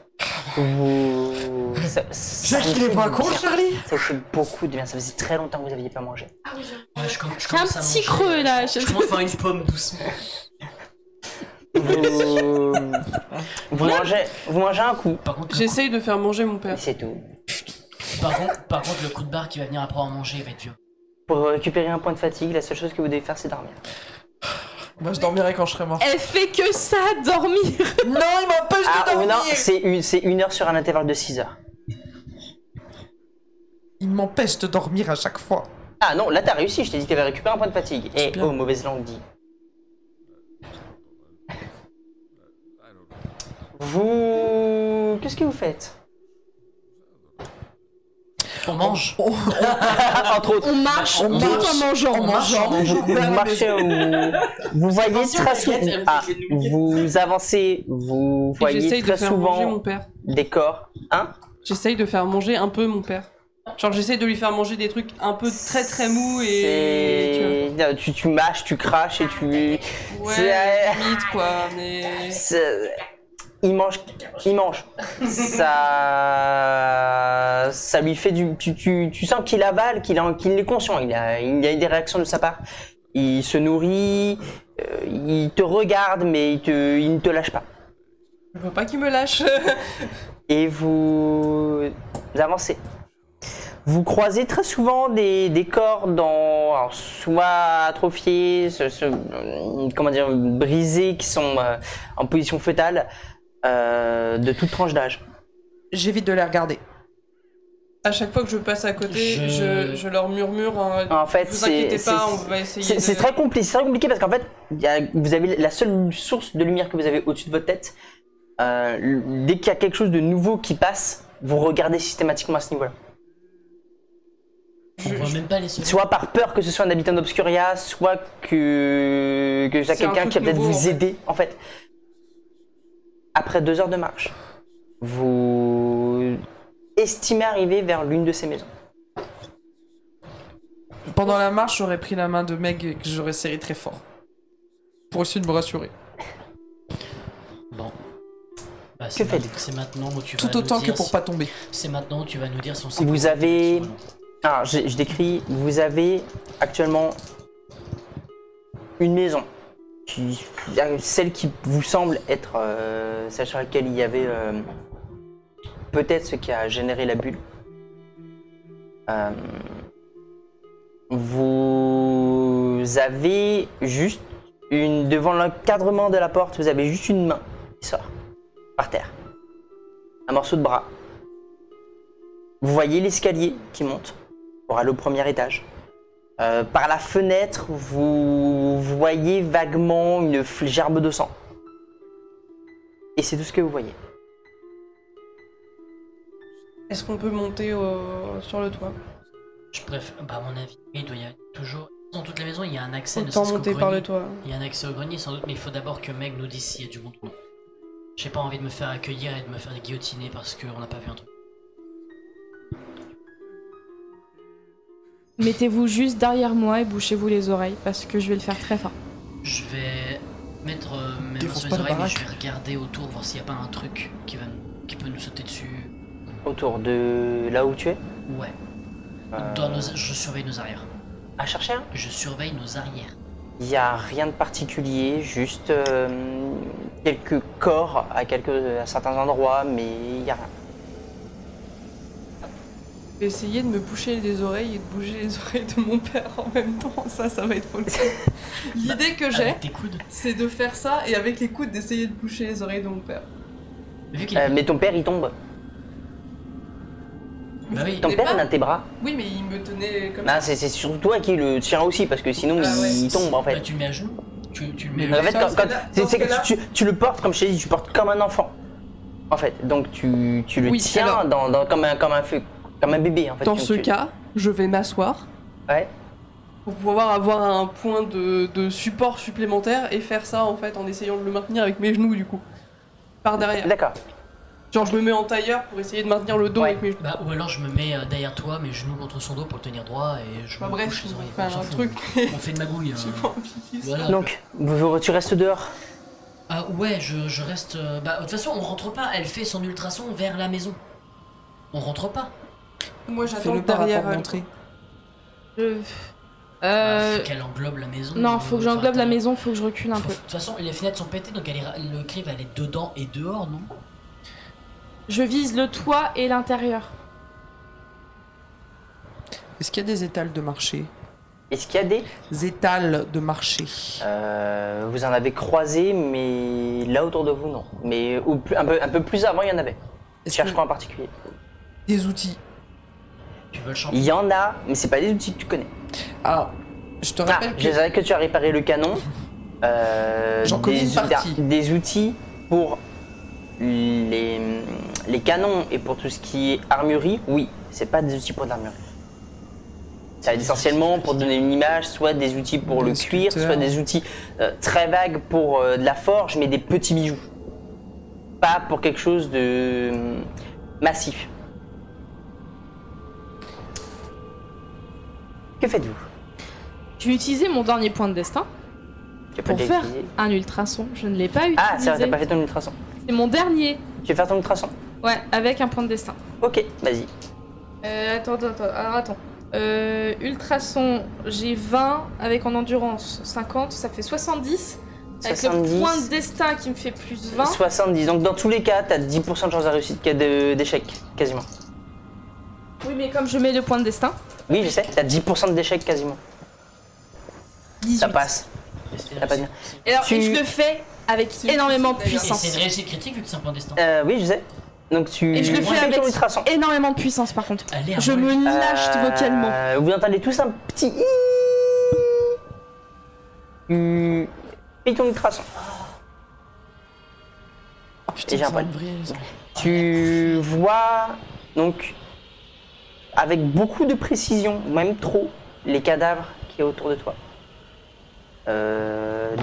Ça qu'il est pas con, Charlie. Ça vous fait beaucoup de bien. Ça faisait très longtemps que vous n'aviez pas mangé. Ouais, je J'ai un commence à petit manger, creux là. Je commence à faire une pomme doucement. Vous mangez un coup. Par contre, J'essaye de faire manger mon Et père. c'est tout. par contre, le coup de barre qui va venir après avoir mangé, il va être vieux. Pour récupérer un point de fatigue, la seule chose que vous devez faire, c'est dormir. Moi, je dormirai quand je serai mort. Elle fait que ça, dormir. Non, il m'empêche de Ah, ou dormir. non, c'est une heure sur un intervalle de 6 heures. Il m'empêche de dormir à chaque fois. Ah non, là t'as réussi, je t'ai dit que t'avais récupéré un point de fatigue. Et bien. oh, mauvaise langue dit. Qu'est-ce que vous faites? On mange. Entre autres. On marche On tout marche. en mangeant. En mangeant. Vous marchez, vous voyez très souvent. Ah, vous avancez, vous Et voyez j'essaye de très faire manger mon souvent père. des corps. Hein? J'essaye de faire manger un peu mon père. Genre j'essaye de lui faire manger des trucs un peu très très mous et... Tu mâches, tu craches et tu... Ouais, C'est- limite quoi, mais... Il mange. Ça lui fait du. Tu sens qu'il avale, qu'il est conscient. Il y a des réactions de sa part. Il se nourrit, il te regarde, mais il ne te lâche pas. Je veux pas qu'il me lâche. Et vous avancez. Vous croisez très souvent des corps alors, soit atrophiés, comment dire, brisés, qui sont en position fœtale, de toute tranche d'âge. J'évite de les regarder. À chaque fois que je passe à côté, je leur murmure. En fait, vous inquiétez pas, on va essayer. c'est très compliqué parce qu'en fait, vous avez la seule source de lumière que vous avez au-dessus de votre tête. Dès qu'il y a quelque chose de nouveau qui passe, vous regardez systématiquement à ce niveau-là. On voit même pas les soleils. Soit par peur que ce soit un habitant d'Obscuria, soit que ça C'est un quelqu'un truc qui va peut-être nouveau, vous en fait. aider. En fait, après 2 heures de marche, vous estimez arriver vers l'une de ces maisons. Pendant la marche, j'aurais pris la main de Meg et que j'aurais serré très fort. Pour essayer de me rassurer. Bon. Bah, Que faites-vous? C'est maintenant où tu vas Tout nous autant que dire pour si- pas tomber. C'est maintenant où tu vas nous dire si on sait Vous quoi avez- faire, ou non. Alors, je décris, vous avez actuellement une maison. Celle qui vous semble être celle sur laquelle il y avait peut-être ce qui a généré la bulle. Vous avez juste devant l'encadrement de la porte, vous avez juste une main qui sort par terre. Un morceau de bras. Vous voyez l'escalier qui monte. pour aller au premier étage. Par la fenêtre, vous voyez vaguement une gerbe de sang. Et c'est tout ce que vous voyez. Est-ce qu'on peut monter sur le toit? Je préfère, bah à mon avis, il doit y avoir toujours. Dans toute la maison, il y a un accès. ne Autant serait-ce qu'au monter par le grenier. toit. Il y a un accès au grenier sans doute, mais il faut d'abord que Meg nous dise s'il y a du monde ou non. J'ai pas envie de me faire accueillir et de me faire guillotiner parce qu'on n'a pas vu un truc. Mettez-vous juste derrière moi et bouchez-vous les oreilles parce que je vais le faire très fort. Je vais mettre mes mains Défonce sur pas les la oreilles, mais baraque. je vais regarder autour, voir s'il n'y a pas un truc qui peut nous sauter dessus. Autour de là où tu es. Ouais. Je surveille nos arrières. À chercher un. Je surveille nos arrières. Il n'y a rien de particulier, juste quelques corps à certains endroits, mais il n'y a rien. Je vais essayer de me boucher les oreilles et de bouger les oreilles de mon père en même temps. Ça va être folle. L'idée que j'ai, Avec tes coudes. c'est de faire ça et avec les coudes d'essayer de boucher les oreilles de mon père. Vu qu'il est... Mais ton père il tombe. Bah oui. Ton Mais père pas- il a dans tes bras. Oui, mais il me tenait comme Ah, ça. c'est surtout toi qui le tient aussi, parce que sinon Ah ouais. il tombe en Bah, fait. tu le mets à genoux. Tu le mets. En fait, Dans ce cas-là- dans ce cas-là- tu le portes, comme je t'ai dit, tu portes comme un enfant. En fait, donc tu le Oui, tiens alors- comme un bébé en fait. Dans Tu- ce tu- cas, je vais m'asseoir Ouais. pour pouvoir avoir un point de support supplémentaire et faire ça en fait en essayant de le maintenir avec mes genoux du coup. Par derrière. D'accord. Genre je me mets en tailleur pour essayer de maintenir le dos Ouais. avec mes genoux. Bah, ou alors je me mets derrière toi, mes genoux contre son dos pour le tenir droit et je Bah, me bref, couche les on oreilles. fait On s'en un fout. truc. On fait de magouille. J'ai pas envie de dire ça. Voilà. Donc, tu restes dehors. Ah ouais, je reste. Bah, de toute façon, on rentre pas. Elle fait son ultrason vers la maison. On rentre pas. Moi j'attends Fais-le par derrière rapport elle. d'entrée. Faut qu'elle englobe la maison. Non, faut que j'englobe la attends. maison, faut que je recule un De peu. toute façon, les fenêtres sont pétées, donc le cri va aller dedans et dehors, non? Je vise le toit et l'intérieur. Est-ce qu'il y a des étals de marché? Est-ce qu'il y a des Étals de marché. Vous en avez croisé, mais là autour de vous, non. Mais un peu plus avant, il y en avait. Est-ce Cherche que quoi en particulier? des outils? Tu veux le Il champignon? y en a, mais c'est pas des outils que tu connais. Ah, je te Ah, rappelle je que... savais que tu as réparé le canon. J'en connais une partie. Des outils pour les canons et pour tout ce qui est armurerie, oui. C'est pas des outils pour de l'armurerie. Ça va être essentiellement pour donner une image, soit des outils pour le Des cuir, sculpteurs. soit des outils très vagues pour de la forge, mais des petits bijoux. Pas pour quelque chose de massif. Que faites-vous? J'ai utilisé mon dernier point de destin Tu as pas pour déjà faire utilisé un ultrason. Je ne l'ai pas utilisé. Ah, c'est vrai, t'as pas fait ton ultrason. C'est mon dernier. Tu veux faire ton ultrason? Ouais, avec un point de destin. Ok, vas-y. Attends. Ultrason, j'ai 20 avec en endurance 50, ça fait 70. Avec 70. le point de destin qui me fait plus 20. 70. Donc dans tous les cas, t'as 10% de chance de réussite d'échec, quasiment. Oui, mais comme je mets le point de destin, Oui, je sais, t'as 10% d'échec quasiment. 18. Ça passe. Ça passe bien. Et alors, Tu- et je le fais avec énormément de Et puissance. c'est une réussite critique vu que c'est un point de destin. Oui, je sais. Donc tu Et je le fais fais avec ton ultrason. énormément de puissance par contre. Allez, un Je vol. me lâche vocalement. Vous entendez tous un petit fais ton ultrason. Ah putain, Et j'ai un ça va poil. me vriller, ça. Tu vois donc avec beaucoup de précision, même trop, les cadavres qui est autour de toi.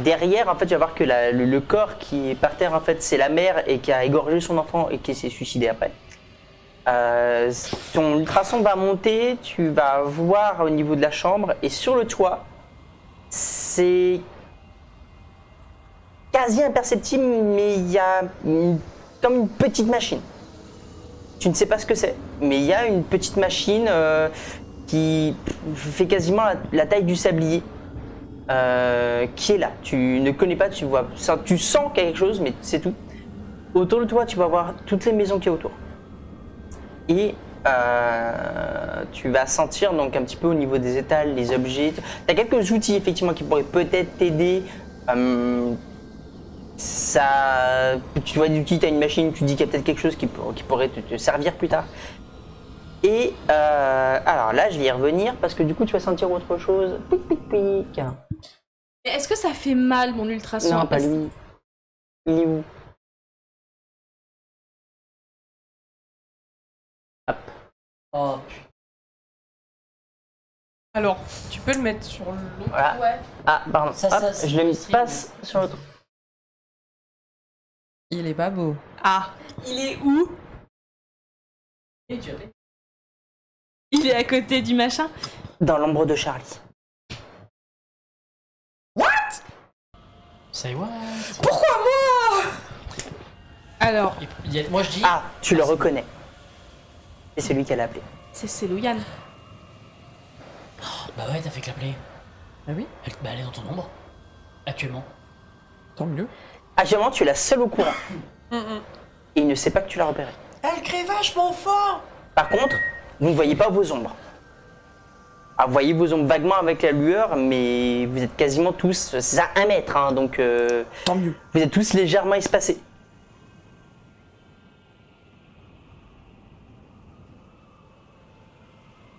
Derrière, en fait, tu vas voir que le corps qui est par terre, en fait, c'est la mère et qui a égorgé son enfant et qui s'est suicidé après. Ton ultrason va monter, tu vas voir au niveau de la chambre et sur le toit, c'est quasi imperceptible, mais il y a comme une petite machine. Tu ne sais pas ce que c'est, mais il y a une petite machine qui fait quasiment la taille du sablier. Qui est là. Tu ne connais pas, tu vois, tu sens quelque chose, mais c'est tout. Autour de toi, tu vas voir toutes les maisons qu'il y a autour. Et tu vas sentir donc un petit peu au niveau des étals, les objets. Tu as quelques outils effectivement qui pourraient peut-être t'aider. Tu vois des outils, tu as une machine, tu dis qu'il y a peut-être quelque chose qui pourrait te servir plus tard. Et alors là, je vais y revenir parce que du coup, tu vas sentir autre chose. Pic, pic, pic. Mais est-ce que ça fait mal mon ultrason? Non, pas lui. Il est où? Hop. Oh putain. Alors, tu peux le mettre sur l'autre. Voilà. Ouais. Ah, pardon. Ça, Hop, c'est je le le passe sur l'autre. Il est pas beau. Ah, Il est où? Et tu as fait Il est à côté du machin. Dans l'ombre de Charlie. Say what? Alors, Moi je dis. Ah, tu le reconnais. C'est celui qu'elle a appelé. c'est Louiane. Bah ouais, t'as fait que l'appeler. Ah oui, Elle est dans ton ombre. Actuellement. tant mieux. Actuellement, tu es la seule au courant. Et il ne sait pas que tu l'as repéré. Elle crée vachement fort. Par contre, vous ne voyez pas vos ombres. Ah, vous voyez vos ombres vaguement avec la lueur, mais vous êtes quasiment tous, c'est à 1 mètre, hein, donc Tant mieux. vous êtes tous légèrement espacés.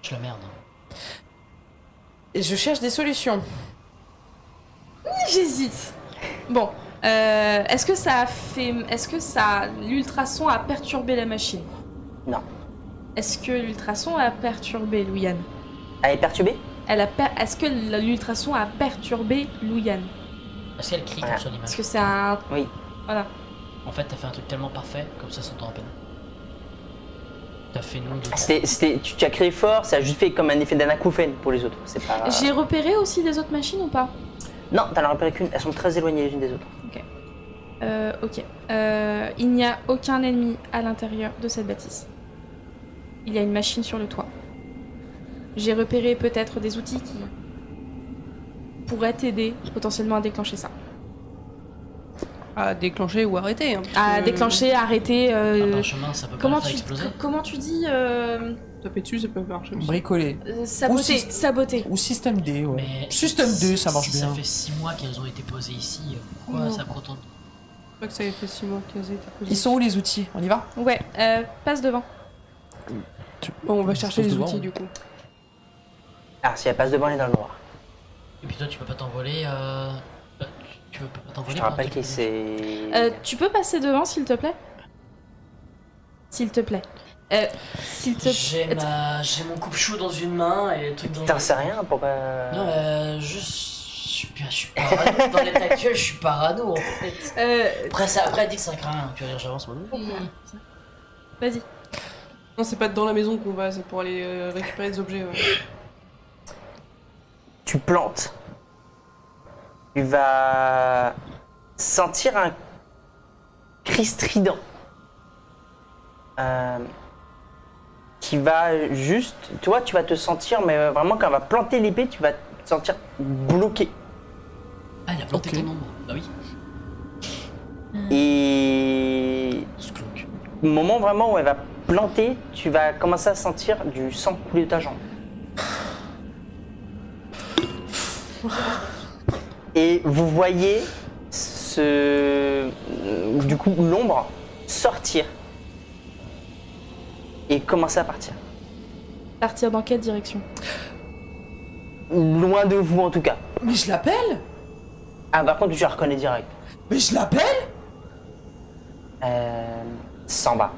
Je la merde. Et je cherche des solutions. J'hésite. Bon, est-ce que ça a fait... Est-ce que ça... L'ultrason a perturbé la machine? Non. Est-ce que l'ultrason a perturbé Louiane? Elle est perturbée? Est-ce que l'ultrason a perturbé Louiane? Est-ce qu'elle crie Voilà. comme son image? Est-ce que c'est un... Oui. Voilà. En fait, t'as fait un truc tellement parfait, comme ça s'entend à peine. T'as fait nous deux. Tu as créé fort, ça a juste fait comme un effet d'anacouphène pour les autres. C'est pas... J'ai repéré aussi des autres machines ou pas? Non, t'en as repéré qu'une, elles sont très éloignées les unes des autres. Ok. Il n'y a aucun ennemi à l'intérieur de cette bâtisse. Il y a une machine sur le toit. J'ai repéré peut-être des outils qui pourraient t'aider potentiellement à déclencher ça. à déclencher ou arrêter. Hein, parce À que déclencher, arrêter... Un parchemin, ça peut pas Comment le faire tu, exploser. comment tu dis Taper dessus, ça peut marcher aussi. Bricoler. saboter, Ou si- saboter. Ou système D, ouais. Mais Système D, ça marche si bien. Ça fait 6 mois qu'elles ont été posées ici. Pourquoi Non. ça prend autant de temps? Je crois que ça avait fait 6 mois qu'elles étaient posées. Ils sont où les outils? On y va? Ouais, passe devant. Bon, on va chercher Passe les devant. outils du coup. Ah, si elle passe devant, elle est dans le noir. Et puis toi, tu peux pas t'envoler. Tu veux pas Je t'envoler te par un rappelle truc qu'il plus- s'est... Tu peux passer devant, s'il te plaît? S'il te plaît. S'il te J'ai mon coupe-chou dans une main et le truc dans T'en l'autre. sais rien, pourquoi... Non, je suis parano. Dans l'état actuel, je suis parano en fait. Après, elle dit que ça craint rien. Tu vas dire, j'avance moi. Vas-y. Non, c'est pas dans la maison qu'on va, c'est pour aller récupérer des objets. Ouais. Tu plantes. Tu vas sentir un cri strident. Qui va juste... Toi, tu vas te sentir, mais vraiment, quand elle va planter l'épée, tu vas te sentir bloqué. Ah, il a planté Ok. ton ombre. Bah oui. Et Ce cloque. au moment vraiment où elle va planter, tu vas commencer à sentir du sang couler de ta jambe. Et vous voyez du coup l'ombre sortir et commencer à partir. Partir dans quelle direction? Loin de vous en tout cas. Mais je l'appelle? Ah par contre tu la reconnais direct. Mais je l'appelle? Samba.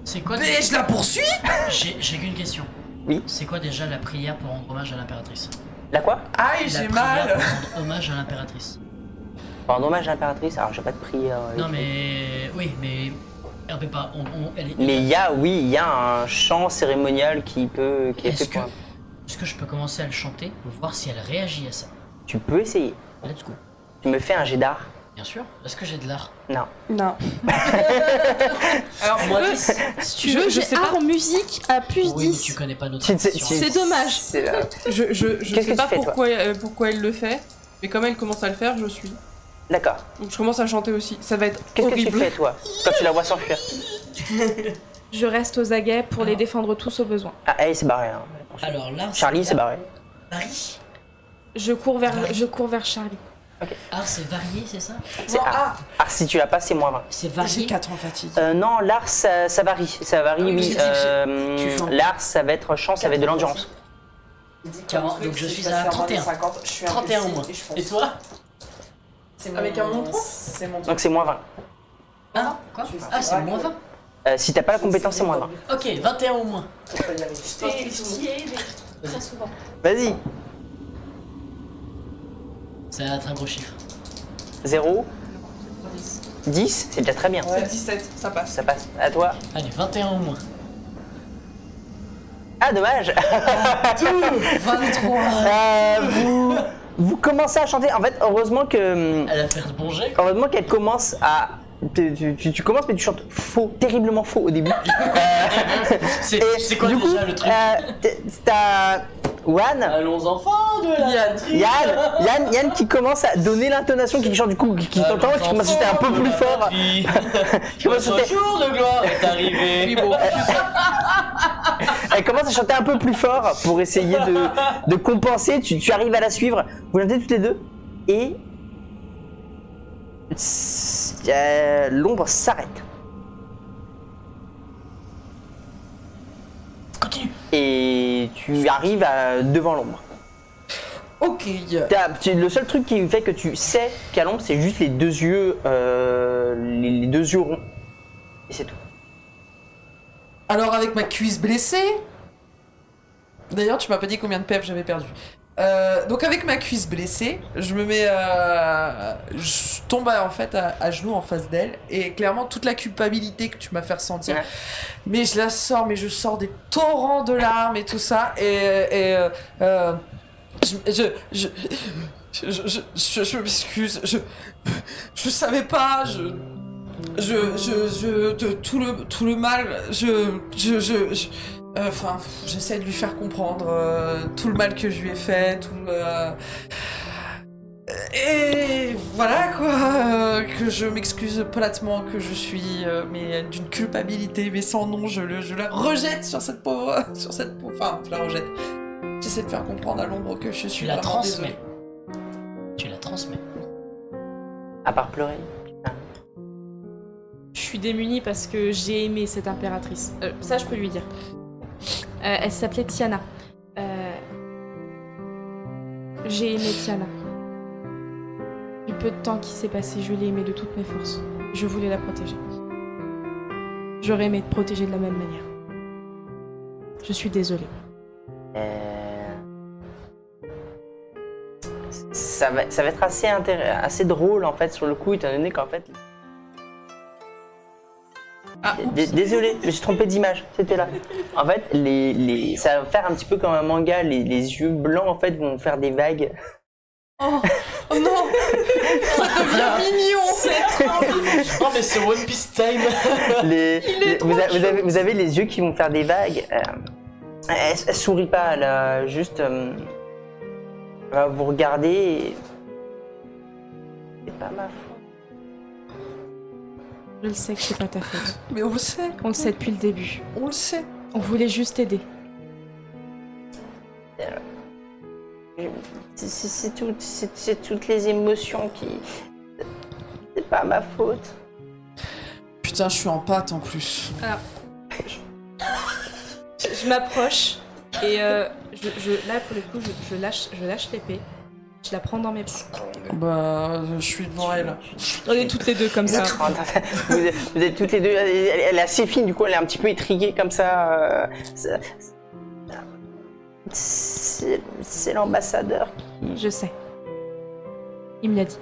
C'est quoi Mais je la poursuis? J'ai qu'une question. Oui. C'est quoi déjà la prière pour rendre hommage à l'impératrice? La quoi? Aïe, La j'ai prière mal. pour rendre hommage à l'impératrice. Par dommage à l'impératrice, alors j'ai pas de prière. Non mais... Oui, mais... Elle peut pas... elle est... Mais il y a un chant cérémonial qui est Est-ce fait que... pour... Est-ce que je peux commencer à le chanter, voir si elle réagit à ça? Tu peux essayer. Let's go. Tu me fais un jet d'art? Bien sûr. Est-ce que j'ai de l'art? Non. Non. Alors, Moi, moi, 10. Si tu veux, j'ai sais pas. art en musique à plus Oui, mais 10. tu connais pas notre Tu- tu- tradition. C'est dommage. C'est je Qu'est-ce sais que pas tu fais, toi pourquoi elle le fait, mais comme elle commence à le faire, je suis. D'accord. Donc je commence à chanter aussi. Ça va être Qu'est-ce que horrible. tu fais, toi, quand tu la vois s'enfuir? Je reste aux aguets pour les défendre tous au besoin. Ah, elle s'est barrée. Hein. Alors là... Charlie s'est barré. Marie. Je cours vers Charlie. Ah, c'est varié, c'est ça? C'est art. Art, si tu l'as pas, c'est moins 20. C'est J'ai varié. 4 ans fatigue. Non, l'art, ça varie. Ça varie, Ah oui, oui. tu fais- L'art, ça va être chance, ça va être de l'endurance. 40, donc je suis à 31. 31 au moins. Et toi? Avec un montant Donc c'est moins 20. Ah, quoi? Ah, c'est moins 20. Si t'as pas la compétence, c'est moins 20. Ok, 21 au moins. Très souvent. Vas-y. Ça va être un gros chiffre. 0, 10, c'est déjà très bien. C'est 17, ça passe. Ça passe. À toi. Allez, 21 au moins. Ah, dommage. 23. Vous commencez à chanter. En fait, heureusement que. Elle a fait un bon jet, quoi. Heureusement qu'elle commence à. Tu commences, mais tu chantes faux, terriblement faux au début. C'est Et quoi du coup, déjà le truc? T'as Juan, Allons enfants de la patrie. Yann qui commence à donner l'intonation qui chante du coup, qui t'entend, qui commence à chanter un peu plus fort. Qui commence à Votre chanter- jour de gloire est arrivé. Elle commence à chanter un peu plus fort pour essayer de compenser. Tu arrives à la suivre. Vous chantez toutes les deux et l'ombre s'arrête. Continue. Et tu arrives devant l'ombre. Ok. Le seul truc qui fait que tu sais qu'il y a l'ombre, c'est juste les deux yeux, les deux yeux ronds. Et c'est tout. Alors avec ma cuisse blessée. D'ailleurs, tu m'as pas dit combien de PF j'avais perdu. Donc avec ma cuisse blessée, je me mets, je tombe en fait à genoux en face d'elle et clairement toute la culpabilité que tu m'as fait ressentir, Ouais. mais je la sors, mais je sors des torrents de larmes et tout ça et je m'excuse, je savais pas, tout le mal, enfin, j'essaie de lui faire comprendre tout le mal que je lui ai fait, et voilà quoi, que je m'excuse platement, que je suis mais d'une culpabilité, mais sans nom, je la rejette sur cette pauvre, enfin, je la rejette. J'essaie de faire comprendre à l'ombre que je suis Tu la vraiment transmets. désolée. Tu la transmets. À part pleurer. Je suis démunie parce que j'ai aimé cette impératrice. Ça, je peux lui dire. Elle s'appelait Tiana. J'ai aimé Tiana. Du peu de temps qui s'est passé, je l'ai aimée de toutes mes forces. Je voulais la protéger. J'aurais aimé te protéger de la même manière. Je suis désolée. Ça va être assez drôle en fait sur le coup, étant donné qu'en fait. Désolé, je me suis trompé d'image, c'était là. En fait, ça va faire un petit peu comme un manga, les yeux blancs en fait vont faire des vagues. Oh non, ça devient mignon. Oh mais c'est One Piece time. Vous avez les yeux qui vont faire des vagues. Elle sourit pas, elle a juste. Elle va vous regarder et. C'est pas ma faute. Je le sais que c'est pas ta faute. Mais on le sait, On le sait depuis le début. on le sait. On voulait juste t'aider. C'est toutes les émotions qui. C'est pas ma faute. Putain, je suis en pâte en plus. Je m'approche et là pour le coup je lâche l'épée. Je la prends dans mes bras. Bah, je suis devant elle. On est toutes les deux comme ça. Vous êtes toutes les deux. Elle est assez fine, du coup, elle est un petit peu étriquée comme ça. C'est l'ambassadeur. Je sais. Il me l'a dit.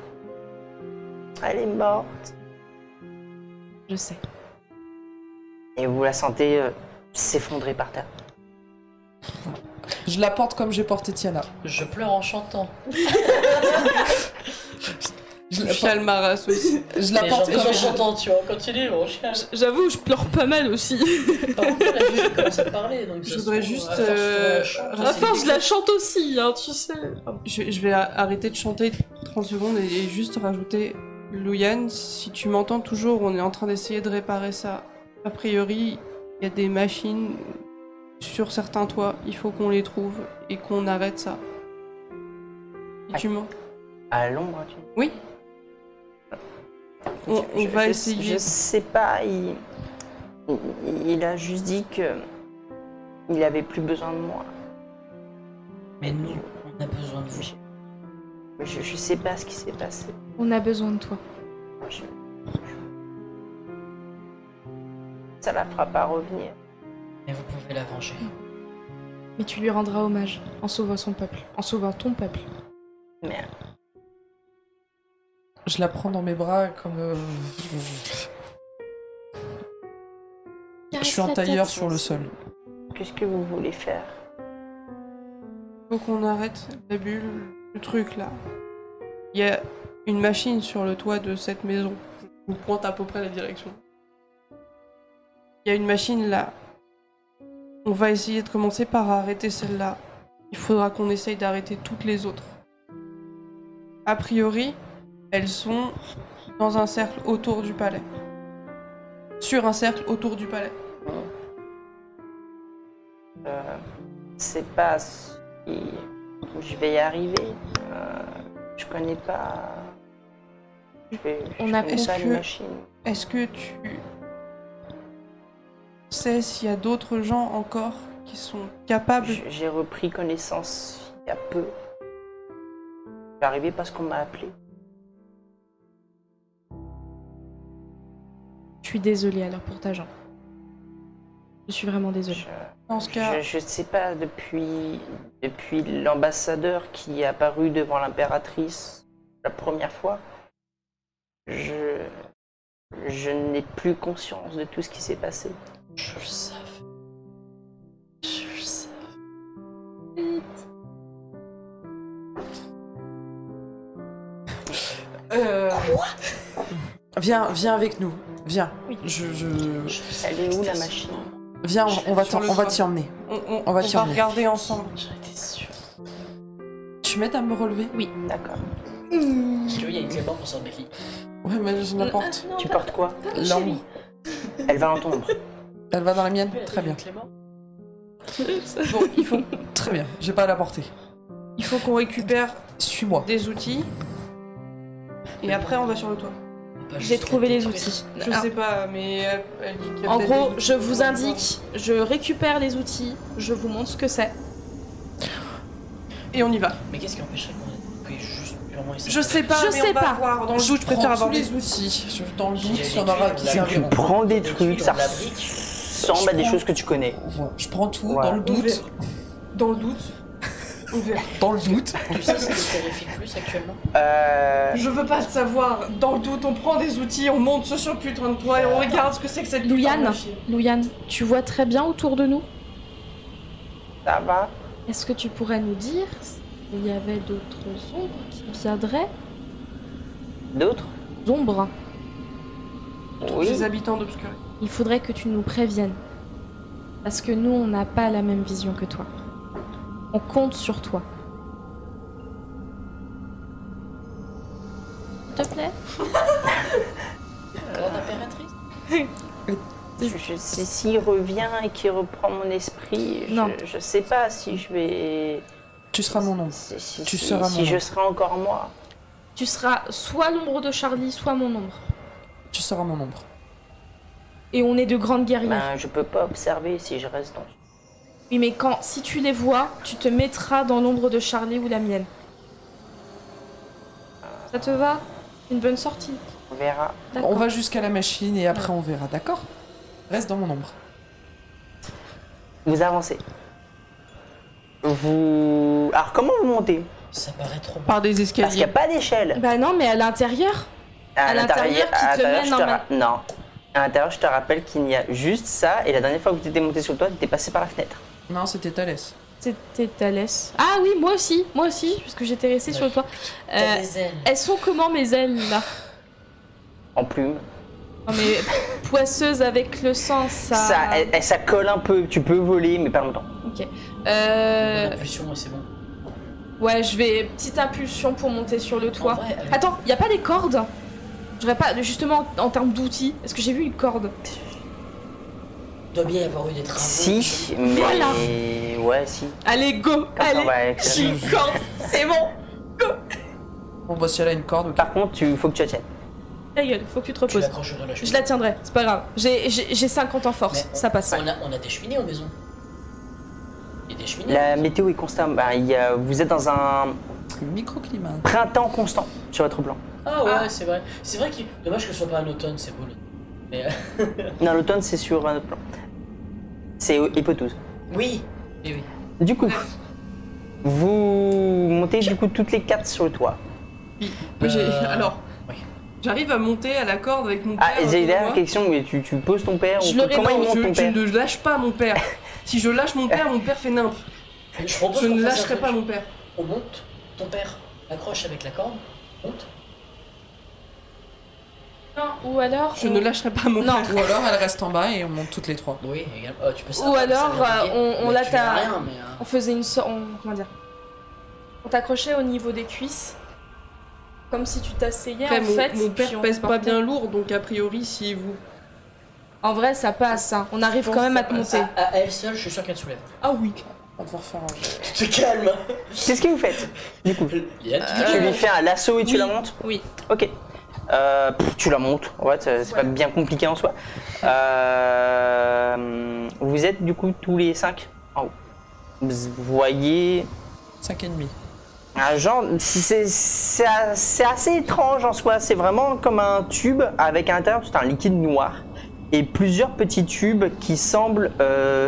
Elle est morte. Je sais. Et vous la sentez s'effondrer par terre. Je la porte comme j'ai porté Tiana. Je pleure en chantant. Je la porte, Chalmaras aussi. je la Mais porte en comme chantant, tu vois. Continue, on chiale. J'avoue, je pleure pas mal aussi. Par contre, elle a juste commencé à parler, donc Je ça se voudrais trouve, juste, à force de chanter, À c'est force, je la quelque chose. chante aussi, hein, tu sais. Je vais arrêter de chanter 30 secondes et juste rajouter Louyan, si tu m'entends toujours, on est en train d'essayer de réparer ça. A priori, il y a des machines sur certains toits, il faut qu'on les trouve et qu'on arrête ça. Et tu m'entends? À l'ombre, tu Oui. On va essayer. Je sais pas, il a juste dit que il avait plus besoin de moi. Mais nous, on a besoin de vous. Je sais pas ce qui s'est passé. On a besoin de toi. Ça la fera pas revenir. Mais vous pouvez la venger. Mais tu lui rendras hommage en sauvant son peuple, en sauvant ton peuple. Merde. Je la prends dans mes bras comme... Je suis en tailleur sur le sol. Qu'est-ce que vous voulez faire? Faut qu'on arrête la bulle, le truc là. Il y a une machine sur le toit de cette maison. Je vous pointe à peu près la direction. Il y a une machine là. On va essayer de commencer par arrêter celle-là. Il faudra qu'on essaye d'arrêter toutes les autres. A priori, elles sont dans un cercle autour du palais. Sur un cercle autour du palais. C'est pas si je vais y arriver. Je connais pas. Je On a connais pas les que- machines. Est-ce que tu sais s'il y a d'autres gens encore qui sont capables... J'ai repris connaissance il y a peu. Je suis arrivé parce qu'on m'a appelé. Je suis désolée alors pour ta jambe. Je suis vraiment désolée. Dans ce cas, Je sais pas, depuis l'ambassadeur qui est apparu devant l'impératrice la première fois, je n'ai plus conscience de tout ce qui s'est passé. Je le savais. Je le savais. Viens avec nous. Viens. Oui. Elle est où la machine? Viens, on va Sur le t'y toit. emmener. on va va t'y emmener. regarder ensemble. J'en étais sûr. Tu m'aides à me relever? D'accord. Si tu veux, il y a une clé blanche pour sortir qui. Ouais, mais je la porte. Tu portes quoi? L'ombre. Elle va dans ton ombre. Elle va dans la mienne? Très bien. Bon, il faut, Très bien. J'ai pas à la porter. il faut qu'on récupère Suis-moi. des outils. Et après, on va sur le toit. J'ai trouvé les outils. Je sais pas, mais elle dit qu'il y a En peut-être gros, des outils je pour vous pouvoir- indique, je récupère les outils, je vous montre ce que c'est. Et on y va. Mais qu'est-ce qui empêcherait qu'on puisse juste purement essayer Je sais pas, Je mais sais on va pas. voir. Dans le doute, je préfère Prends avoir tous des les outils. Dans le doute, J'ai il y en aura les qui tuiles, Tu serviront. prends des Les trucs, tuiles, ça la brique. ressemble à des prends- choses que tu connais. Voilà. Je prends tout Voilà. dans le doute. Dans le doute, on verra. Dans le doute. Tu sais ce qui te terrifie le plus actuellement? Je veux pas le savoir. Dans le doute, on prend des outils, on monte sur le putain de toit et on regarde ce que c'est que cette putain de Louiane, machine. Louiane, tu vois très bien autour de nous. Ça va? Est-ce que tu pourrais nous dire s'il y avait d'autres ombres qui viendraient? D'autres? Ombres. Oui. Les habitants d'Obscurité. Il faudrait que tu nous préviennes. Parce que nous, on n'a pas la même vision que toi. On compte sur toi. S'il te plaît? Grande impératrice? Je sais s'il revient et qu'il reprend mon esprit, Non. je sais pas si je vais... Tu seras mon ombre. Tu seras si mon je ombre. serai encore moi. Tu seras soit l'ombre de Charlie, soit mon ombre. Tu seras mon ombre. Et on est de grandes guerrières. Ben, je peux pas observer si je reste dans... Oui, mais si tu les vois, tu te mettras dans l'ombre de Charlie ou la mienne. Ça te va? Une bonne sortie. On verra. D'accord. On va jusqu'à la machine et après on verra, d'accord? Reste dans mon ombre. Vous avancez. Vous... Alors, comment vous montez? Ça paraît trop Par des Parce qu'il n'y escaliers. a pas d'échelle. Bah non, mais à l'intérieur. À l'intérieur qui à te l'intérieur, mène je te en ra- Non. À l'intérieur, je te rappelle qu'il n'y a juste ça. Et la dernière fois que tu étais monté sur le toit, tu étais passé par la fenêtre. Non, c'était Thalès. C'était Thalès. Ah oui, moi aussi, parce que j'étais restée sur le toit. T'as des ailes. Elles sont comment mes ailes là? En plume. Non mais poisseuse avec le sang, ça. Ça colle un peu. Tu peux voler, mais pas longtemps. Ok. L'impulsion, et c'est bon. Ouais, je vais petite impulsion pour monter sur le toit. En vrai, avec- Attends, y a pas des cordes? J'aurais pas justement en termes d'outils. Est-ce que j'ai vu une corde? Il doit bien y avoir eu des travaux. Si, mais... Voilà. Ouais, si. Allez, go! ça, Allez, ouais, j'ai une corde, c'est bon! Bon, bah si elle a une corde, ok. Par contre, faut que tu la tiennes. Ta gueule, faut que tu te Tu reposes. l'accroches, je relâche. Je la tiendrai, c'est pas grave. J'ai 50 en force, Mais ça passe. On a des cheminées aux maisons. Il y a des cheminées. La météo est constante. Bah, vous êtes dans un Microclimat. printemps constant sur votre plan. Ah ouais, c'est vrai. C'est vrai qu'il dommage que ce soit pas un automne, c'est beau. Mais Non, l'automne, c'est sur un autre plan. C'est Hypothose. oui. Eh oui. Du coup, vous montez du coup toutes les 4 sur le toit. Oui. Mais alors, oui. j'arrive à monter à la corde avec mon père. Ah, j'ai autour de derrière moi. la question, mais tu poses ton père Je ou le comment il réponds, monte ton père Je ne lâche pas mon père. Si je lâche mon père fait nimp. Je propose Je qu'on ne fasse un lâcherai truc. pas mon père. On monte, ton père accroche avec la corde, monte. Non, ou alors. Je ne lâcherai pas mon Non. père. Ou alors elle reste en bas et on monte toutes les 3. Oui, également. Tu peux ça. Ou alors, on l'a l'attaque. rien, mais. On faisait une sorte. Comment dire? On t'accrochait au niveau des cuisses. Comme si tu t'asseyais Après, en fait. mon père puis on pèse pas portait. bien lourd, donc a priori, si vous. En vrai, ça passe, hein. On arrive Je quand même pense à te que monter. À elle seule, je suis sûr qu'elle soulève. Ah oui. On va devoir faire un jeu. Tu te calmes. Qu'est-ce que vous faites du coup? Yann, Tu lui fais un lasso et tu oui. la montes? Oui. Ok. Tu la montes, en fait, c'est pas bien compliqué en soi. Vous êtes du coup tous les 5 en haut. Vous voyez 5,5. un genre, c'est assez étrange en soi, c'est vraiment comme un tube avec à l'intérieur c'est un liquide noir et plusieurs petits tubes qui semblent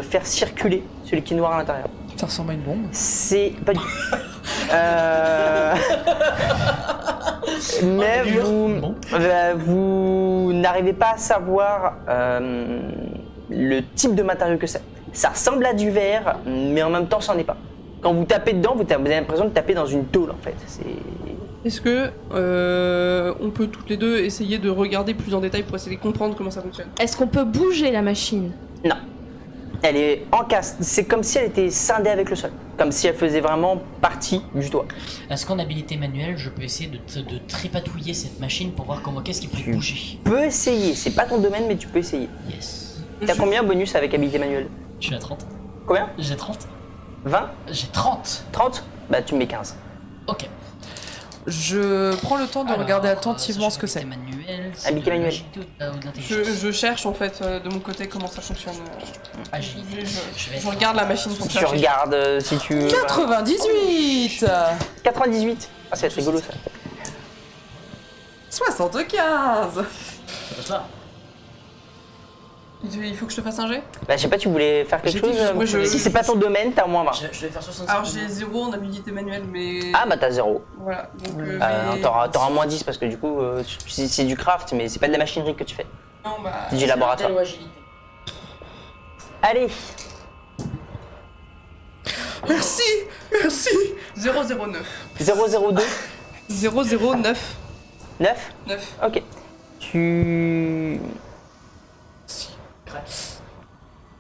faire circuler ce liquide noir à l'intérieur. Ça ressemble à une bombe. C'est pas du mais vous n'arrivez pas à savoir le type de matériau que c'est. Ça ressemble à du verre, mais en même temps, ça n'en est pas. Quand vous tapez dedans, vous avez l'impression de taper dans une tôle en fait. Est-ce que on peut toutes les deux essayer de regarder plus en détail pour essayer de comprendre comment ça fonctionne? Est-ce qu'on peut bouger la machine? Non. Elle est encastrée. C'est comme si elle était scindée avec le sol. Comme si elle faisait vraiment partie du toit. Est-ce qu'en habilité manuelle, je peux essayer de tripatouiller cette machine pour voir qu'est-ce qui peut bouger? Tu peux essayer. C'est pas ton domaine, mais tu peux essayer. Yes. T'as combien bonus avec habilité manuelle? Je suis à 30. Combien? J'ai 30. 20? J'ai 30. 30? Bah tu me mets 15. Ok. Je prends le temps de Alors, regarder attentivement ce que c'est. habilité manuelle, Habilité manuelle. ou de l'intelligence. Je cherche en fait de mon côté comment ça fonctionne. Agilité. Je regarde la machine pour Tu chercher. regardes si tu veux. 98 98. Ah, c'est rigolo ça. 75 Ça passe là. Il faut que je te fasse un jet? Bah, je sais pas, tu voulais faire quelque J'ai chose dit, moi, Si c'est pas ton domaine, t'as moins 20. Je vais faire 65. Alors j'ai 0 en habilité manuelle, mais. Ah, bah t'as 0. Voilà. Donc, Non, mais- t'auras moins 10 parce que du coup, c'est du craft, mais c'est pas de la machinerie que tu fais. Non, bah. C'est du laboratoire. Ou agilité. Allez, Merci Merci 009. 002, 009. 9. 9. Ok. Tu.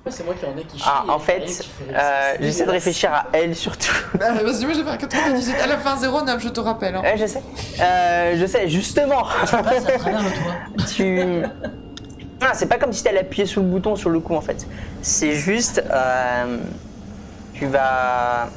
C'est moi qui en ai qui chie. Ah, et en qui fait, arrive, qui fait- j'essaie de réfléchir à elle surtout. Bah, vas-y, moi je vais faire 98. À la fin 09, je te rappelle. Hein. Ouais, je sais, justement. Tu passes à travers le toit. tu. Ah, c'est pas comme si t'allais appuyer sur le bouton sur le coup en fait. C'est juste. Tu vas.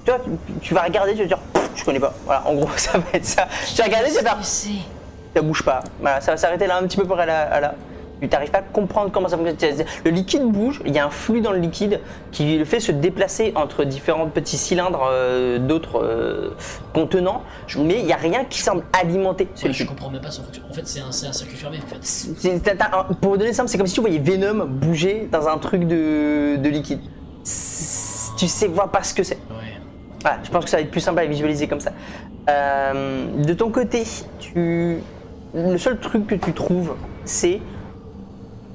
Tu vois, tu vas regarder, tu vas dire. Je connais pas. Voilà, en gros, ça va être ça. Tu vas regarder, tu vas faire. Ça bouge pas. Voilà, ça va s'arrêter là un petit peu pour aller à là. Tu n'arrives pas à comprendre comment ça fonctionne. Le liquide bouge, il y a un flux dans le liquide qui le fait se déplacer entre différents petits cylindres d'autres contenants, mais il n'y a rien qui semble alimenter ce Ouais, je liquide. comprends même pas son fonction. En fait, c'est un circuit fermé en fait. Pour vous donner simple, c'est comme si tu voyais Venom bouger dans un truc de liquide. Tu sais pas ce que c'est. Ouais. Voilà, je pense que ça va être plus simple à visualiser comme ça. De ton côté, le seul truc que tu trouves, c'est,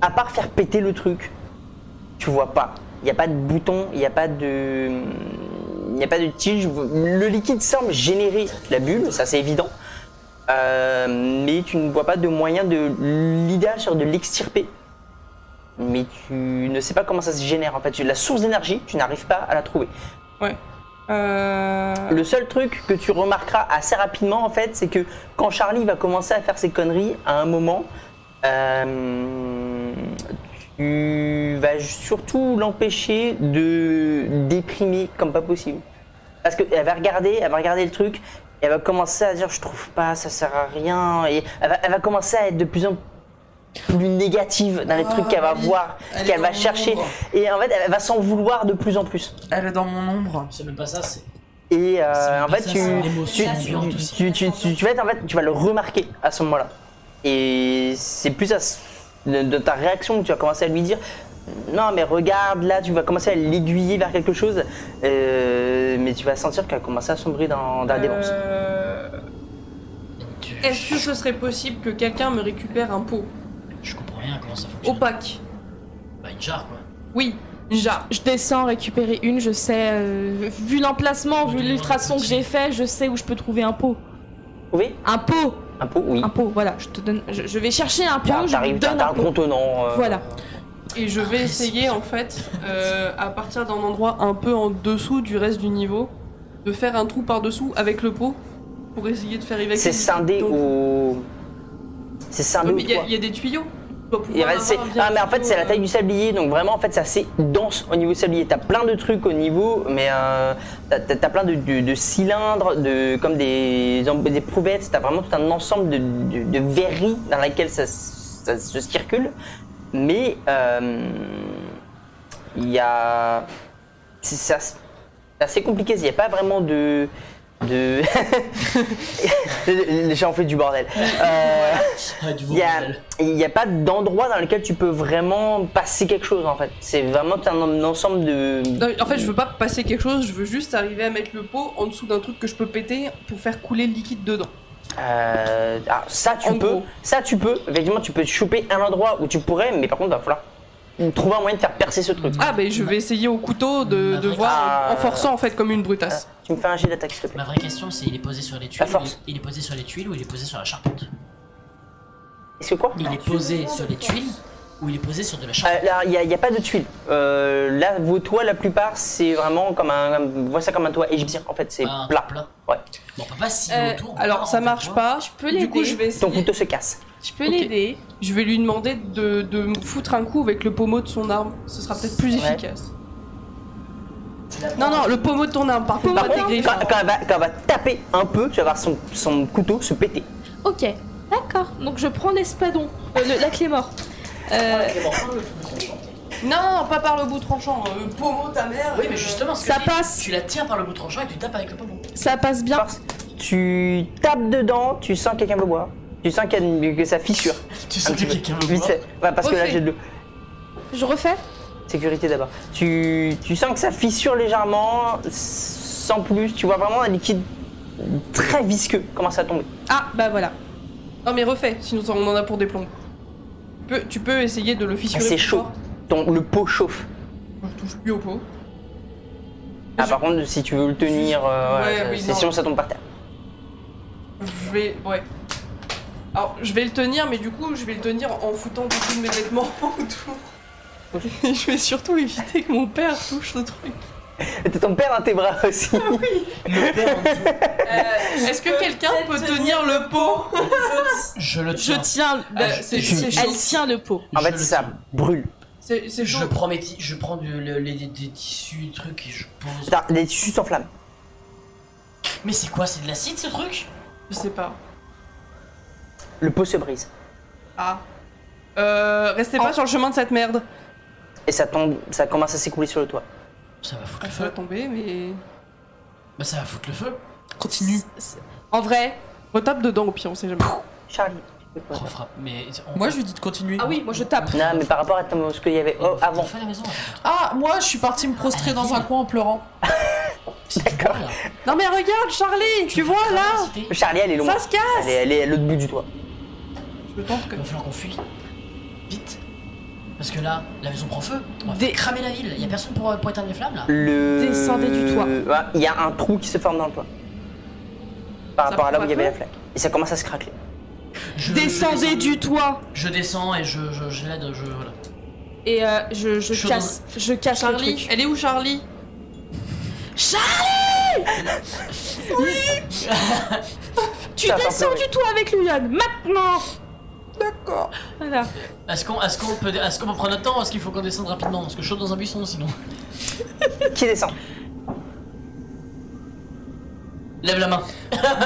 à part faire péter le truc, tu vois pas. Il n'y a pas de bouton, il n'y a pas de tige. Le liquide semble générer la bulle, ça c'est évident. Mais tu ne vois pas de moyen l'idéal serait de l'extirper. Mais tu ne sais pas comment ça se génère en fait. La source d'énergie, tu n'arrives pas à la trouver. Ouais. Le seul truc que tu remarqueras assez rapidement en fait, c'est que quand Charlie va commencer à faire ses conneries, à un moment, tu vas surtout l'empêcher de déprimer comme pas possible. Parce qu'elle va regarder le truc elle va commencer à dire je trouve pas, ça sert à rien. Et elle va commencer à être de plus en plus négative dans les trucs qu'elle va voir, Elle est qu'elle dans va mon chercher. ombre. Et en fait, elle va s'en vouloir de plus en plus. Elle est dans mon ombre. C'est même pas ça, c'est. Et C'est en pas fait, ça, tu c'est l'émotion ambiante aussi. vas être, en fait, tu vas le remarquer à ce moment-là. Et c'est plus de ta réaction que tu vas commencer à lui dire non mais regarde là, tu vas commencer à l'aiguiller vers quelque chose, mais tu vas sentir qu'elle commence à sombrer dans la démence. Est-ce que ce serait possible que quelqu'un me récupère un pot Je comprends rien comment ça fonctionne. opaque? Bah, une jarre quoi. Oui, une jarre. Je descends récupérer une, je sais, vu l'emplacement, vu l'ultrason que j'ai fait, je sais où je peux trouver un pot. Trouver Un pot. un pot, oui. Un pot, voilà, je te donne. Je vais chercher un pot, je lui T'arrives, donne t'as un un pot. contenant. Voilà. Et je vais essayer en fait, à partir d'un endroit un peu en dessous du reste du niveau, de faire un trou par-dessous avec le pot pour essayer de faire évacuer. C'est scindé Donc- au. C'est scindé Ouais, au mais il toit. y a des tuyaux. Tu dois pouvoir Et en fait, avoir via ah, mais en un fait, tuyau, c'est la taille du sablier, donc vraiment, en fait, c'est assez dense au niveau du sablier. T'as plein de trucs au niveau, mais t'as plein de cylindres, comme des prouvettes. T'as vraiment tout un ensemble de verreries dans lesquelles ça se circule. Mais il y a. C'est assez compliqué, il n'y a pas vraiment de. Les gens ont fait du bordel. Ah, du beau Il bordel. n'y a pas d'endroit dans lequel tu peux vraiment passer quelque chose en fait. C'est vraiment un ensemble de. Non, en fait, je veux pas passer quelque chose, je veux juste arriver à mettre le pot en dessous d'un truc que je peux péter pour faire couler le liquide dedans. Alors ça tu En peux, gros. ça tu peux. Effectivement, tu peux choper un endroit où tu pourrais, mais par contre, il va falloir trouver un moyen de faire percer ce truc. Ah, ben je vais essayer au couteau de Avec- voir Ah. en forçant en fait comme une brutasse. Tu me fais un jet d'attaque s'il te plaît. Ma vraie question, c'est il est posé sur les tuiles. La force. Il est posé sur les tuiles ou il est posé sur la charpente? Est-ce que quoi Il est posé sur les tuiles ou il est posé sur de la charpente? Là, il n'y a pas de tuiles. Là, vos toits, la plupart, c'est vraiment comme vois ça comme un toit égyptien. En fait, c'est Ah, plat. Ouais. Bon, on peut pas scier autour. on peut Alors pas ça en marche faire pas. Je peux Du coup, l'aider. je vais Ton essayer. couteau se casse. Je peux Ok. l'aider. Je vais lui demander de me foutre un coup avec le pommeau de son arme. Ce sera peut-être plus Ouais. efficace. Non, non, le pommeau de ton arme, par contre, Par pas tes contre, griffes. quand elle va taper un peu, tu vas voir son couteau se péter. Ok, d'accord. Donc je prends l'espadon, la clé mort. Non, pas par le bout tranchant. Le pommeau, ta mère. Oui, mais justement, ce que Ça je dis, passe. Tu la tiens par le bout tranchant et tu tapes avec le pommeau. Ça passe bien. Force. Tu tapes dedans, tu sens que quelqu'un veut boire. Tu sens que ça fissure. Tu Un sens que petit peu. quelqu'un veut Vite boire. fait. Ouais, parce que là Refais. j'ai de l'eau. Je refais. Sécurité d'abord. Tu sens que ça fissure légèrement, sans plus. Tu vois vraiment un liquide très visqueux commencer à tomber. Ah, bah voilà. Non, mais refais, sinon on en a pour des plombs. Tu peux essayer de le fissurer. C'est plus chaud. fort. Le pot chauffe. Je touche plus au pot. Ah, par contre, si tu veux le tenir, Ouais, oui, non. sinon ça tombe par terre. Je vais. Ouais. Alors, je vais le tenir, mais du coup, je vais le tenir en foutant beaucoup de mes vêtements autour. Et je vais surtout éviter que mon père touche le truc. T'as ton père dans tes bras aussi. Le père en dessous. Est-ce que quelqu'un peut tenir le pot? Je le Je tiens. tiens. c'est je- chaud. Elle tient le pot. En Je fait, le ça tiens. brûle. C'est chaud. Je prends des tissus, des trucs et je pose. Les tissus s'enflamment. Mais c'est quoi? C'est de l'acide ce truc? Je sais pas. Le pot se brise. Ah. Restez pas sur le chemin de cette merde. Et ça tombe, ça commence à s'écouler sur le toit. Ça va foutre le Ça va feu. tomber, mais. Bah ça va foutre le feu. Continue. En vrai, Retape dedans au pire, on sait jamais. Charlie, tu peux quoi? Refrappe. Mais Moi, je lui dis de continuer. ah oui, moi je tape. Non, mais par rapport à ce qu'il y avait avant. On fait à la maison. Ah, moi, je suis partie me prostrer dans un coin en pleurant. D'accord. Non, mais regarde, Charlie, tu vois là? Charlie, elle est loin. Ça se casse! Elle est à l'autre bout du toit. Je pense que. Il va falloir qu'on fuit. Vite. Parce que là, la maison prend feu. On va Des- cramer la ville. Il y a personne pour éteindre les flammes là. Descendez du toit. Ouais, il y a un trou qui se forme dans le toit. Par Ça rapport à là où prend il y avait pas la flaque. Et ça commence à se craquer. Descendez du toit. Je descends et je l'aide. Voilà. Et je suis casse le Charlie, truc. elle est où Charlie? Tu Ça va descends pleurer. du toit avec Luyan, maintenant. D'accord. Voilà. Est-ce qu'on peut prendre notre temps ou est-ce qu'il faut qu'on descende rapidement? Parce que je saute dans un buisson sinon. Qui descend? Lève la main.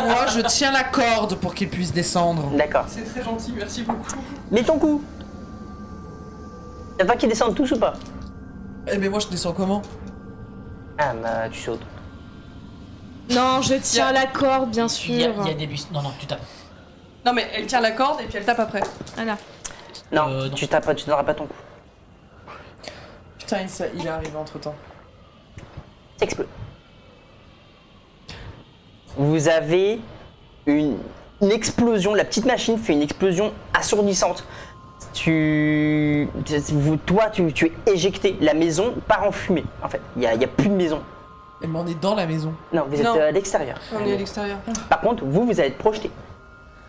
Moi, je tiens la corde pour qu'il puisse descendre. D'accord. C'est très gentil, merci beaucoup. Mets ton coup. Y'a pas qu'ils descendent tous ou pas? Eh, mais moi, je descends comment? Ah bah tu sautes. Non, je tiens la corde, bien Il y sûr. a des buissons. Non, non, tu tapes. Non mais elle tient la corde et puis elle tape après. Voilà. Non, Non. tu tapes, tu donneras pas ton coup. Putain, il est arrivé entre temps. Ça explose. Vous avez une explosion, la petite machine fait une explosion assourdissante. Toi, tu es éjecté. La maison part en fumée, en fait. Il y a plus de maison. Eh, mais on est dans la maison. Non, vous êtes Non. à l'extérieur. On est à l'extérieur. Par contre, vous allez être projeté.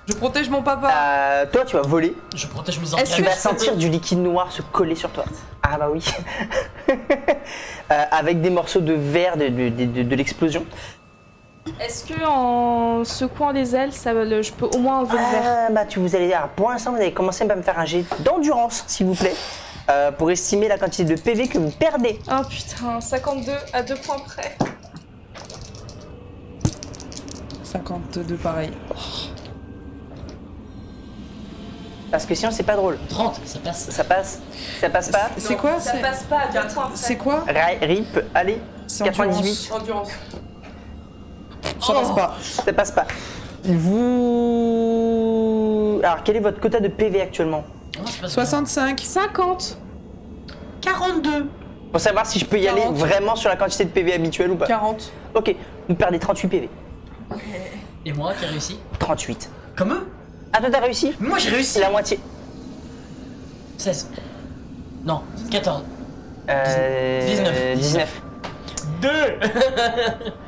Je protège mon papa. Toi, tu vas voler. Je protège mes Est-ce engages. Tu vas sentir du liquide noir se coller sur toi. Ah bah oui. Avec des morceaux de verre de l'explosion. Est-ce que en secouant les ailes, je peux au moins enlever le verre? Bah vous allez. Alors, pour l'instant, vous allez commencer à me faire un jet d'endurance, s'il vous plaît, pour estimer la quantité de PV que vous perdez. Oh putain, 52 à 2 points près. 52, pareil. Parce que sinon, c'est pas drôle. 30, ça passe. Ça passe. Ça passe pas. C'est quoi? Ça passe pas à 2 points près. C'est quoi? RIP, allez. C'est 98. Endurance. Ça passe pas. Ça passe pas. Vous. Alors, quel est votre quota de PV actuellement? Oh, ça passe 65. 50. 42. Pour savoir si je peux y aller 40. vraiment sur la quantité de PV habituelle ou pas. 40. Ok, vous perdez 38 PV. Et moi qui ai réussi? 38. Comme eux? Ah, toi, t'as réussi? Moi j'ai réussi. C'est la moitié. 16. Non, 14. 19. 19. 2.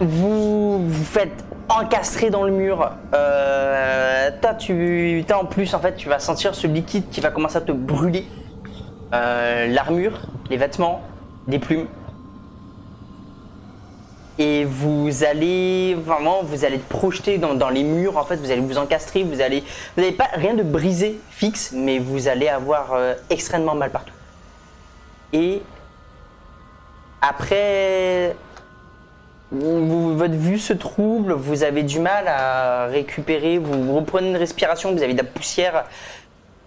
Vous faites encastrer dans le mur. Toi, en plus, en fait, tu vas sentir ce liquide qui va commencer à te brûler. L'armure, les vêtements, les plumes. Et vous allez être projeté dans les murs. En fait, vous allez vous encastrer. Vous n'avez pas rien de brisé fixe, mais vous allez avoir extrêmement mal partout. Et après, votre vue se trouble. Vous avez du mal à récupérer. Vous reprenez une respiration. Vous avez de la poussière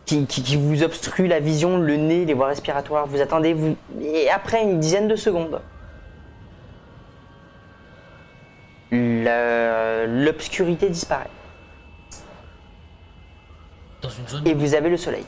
qui vous obstrue la vision, le nez, les voies respiratoires. Vous attendez. Et après une dizaine de secondes, l'obscurité disparaît Dans une zone. et vous avez le soleil.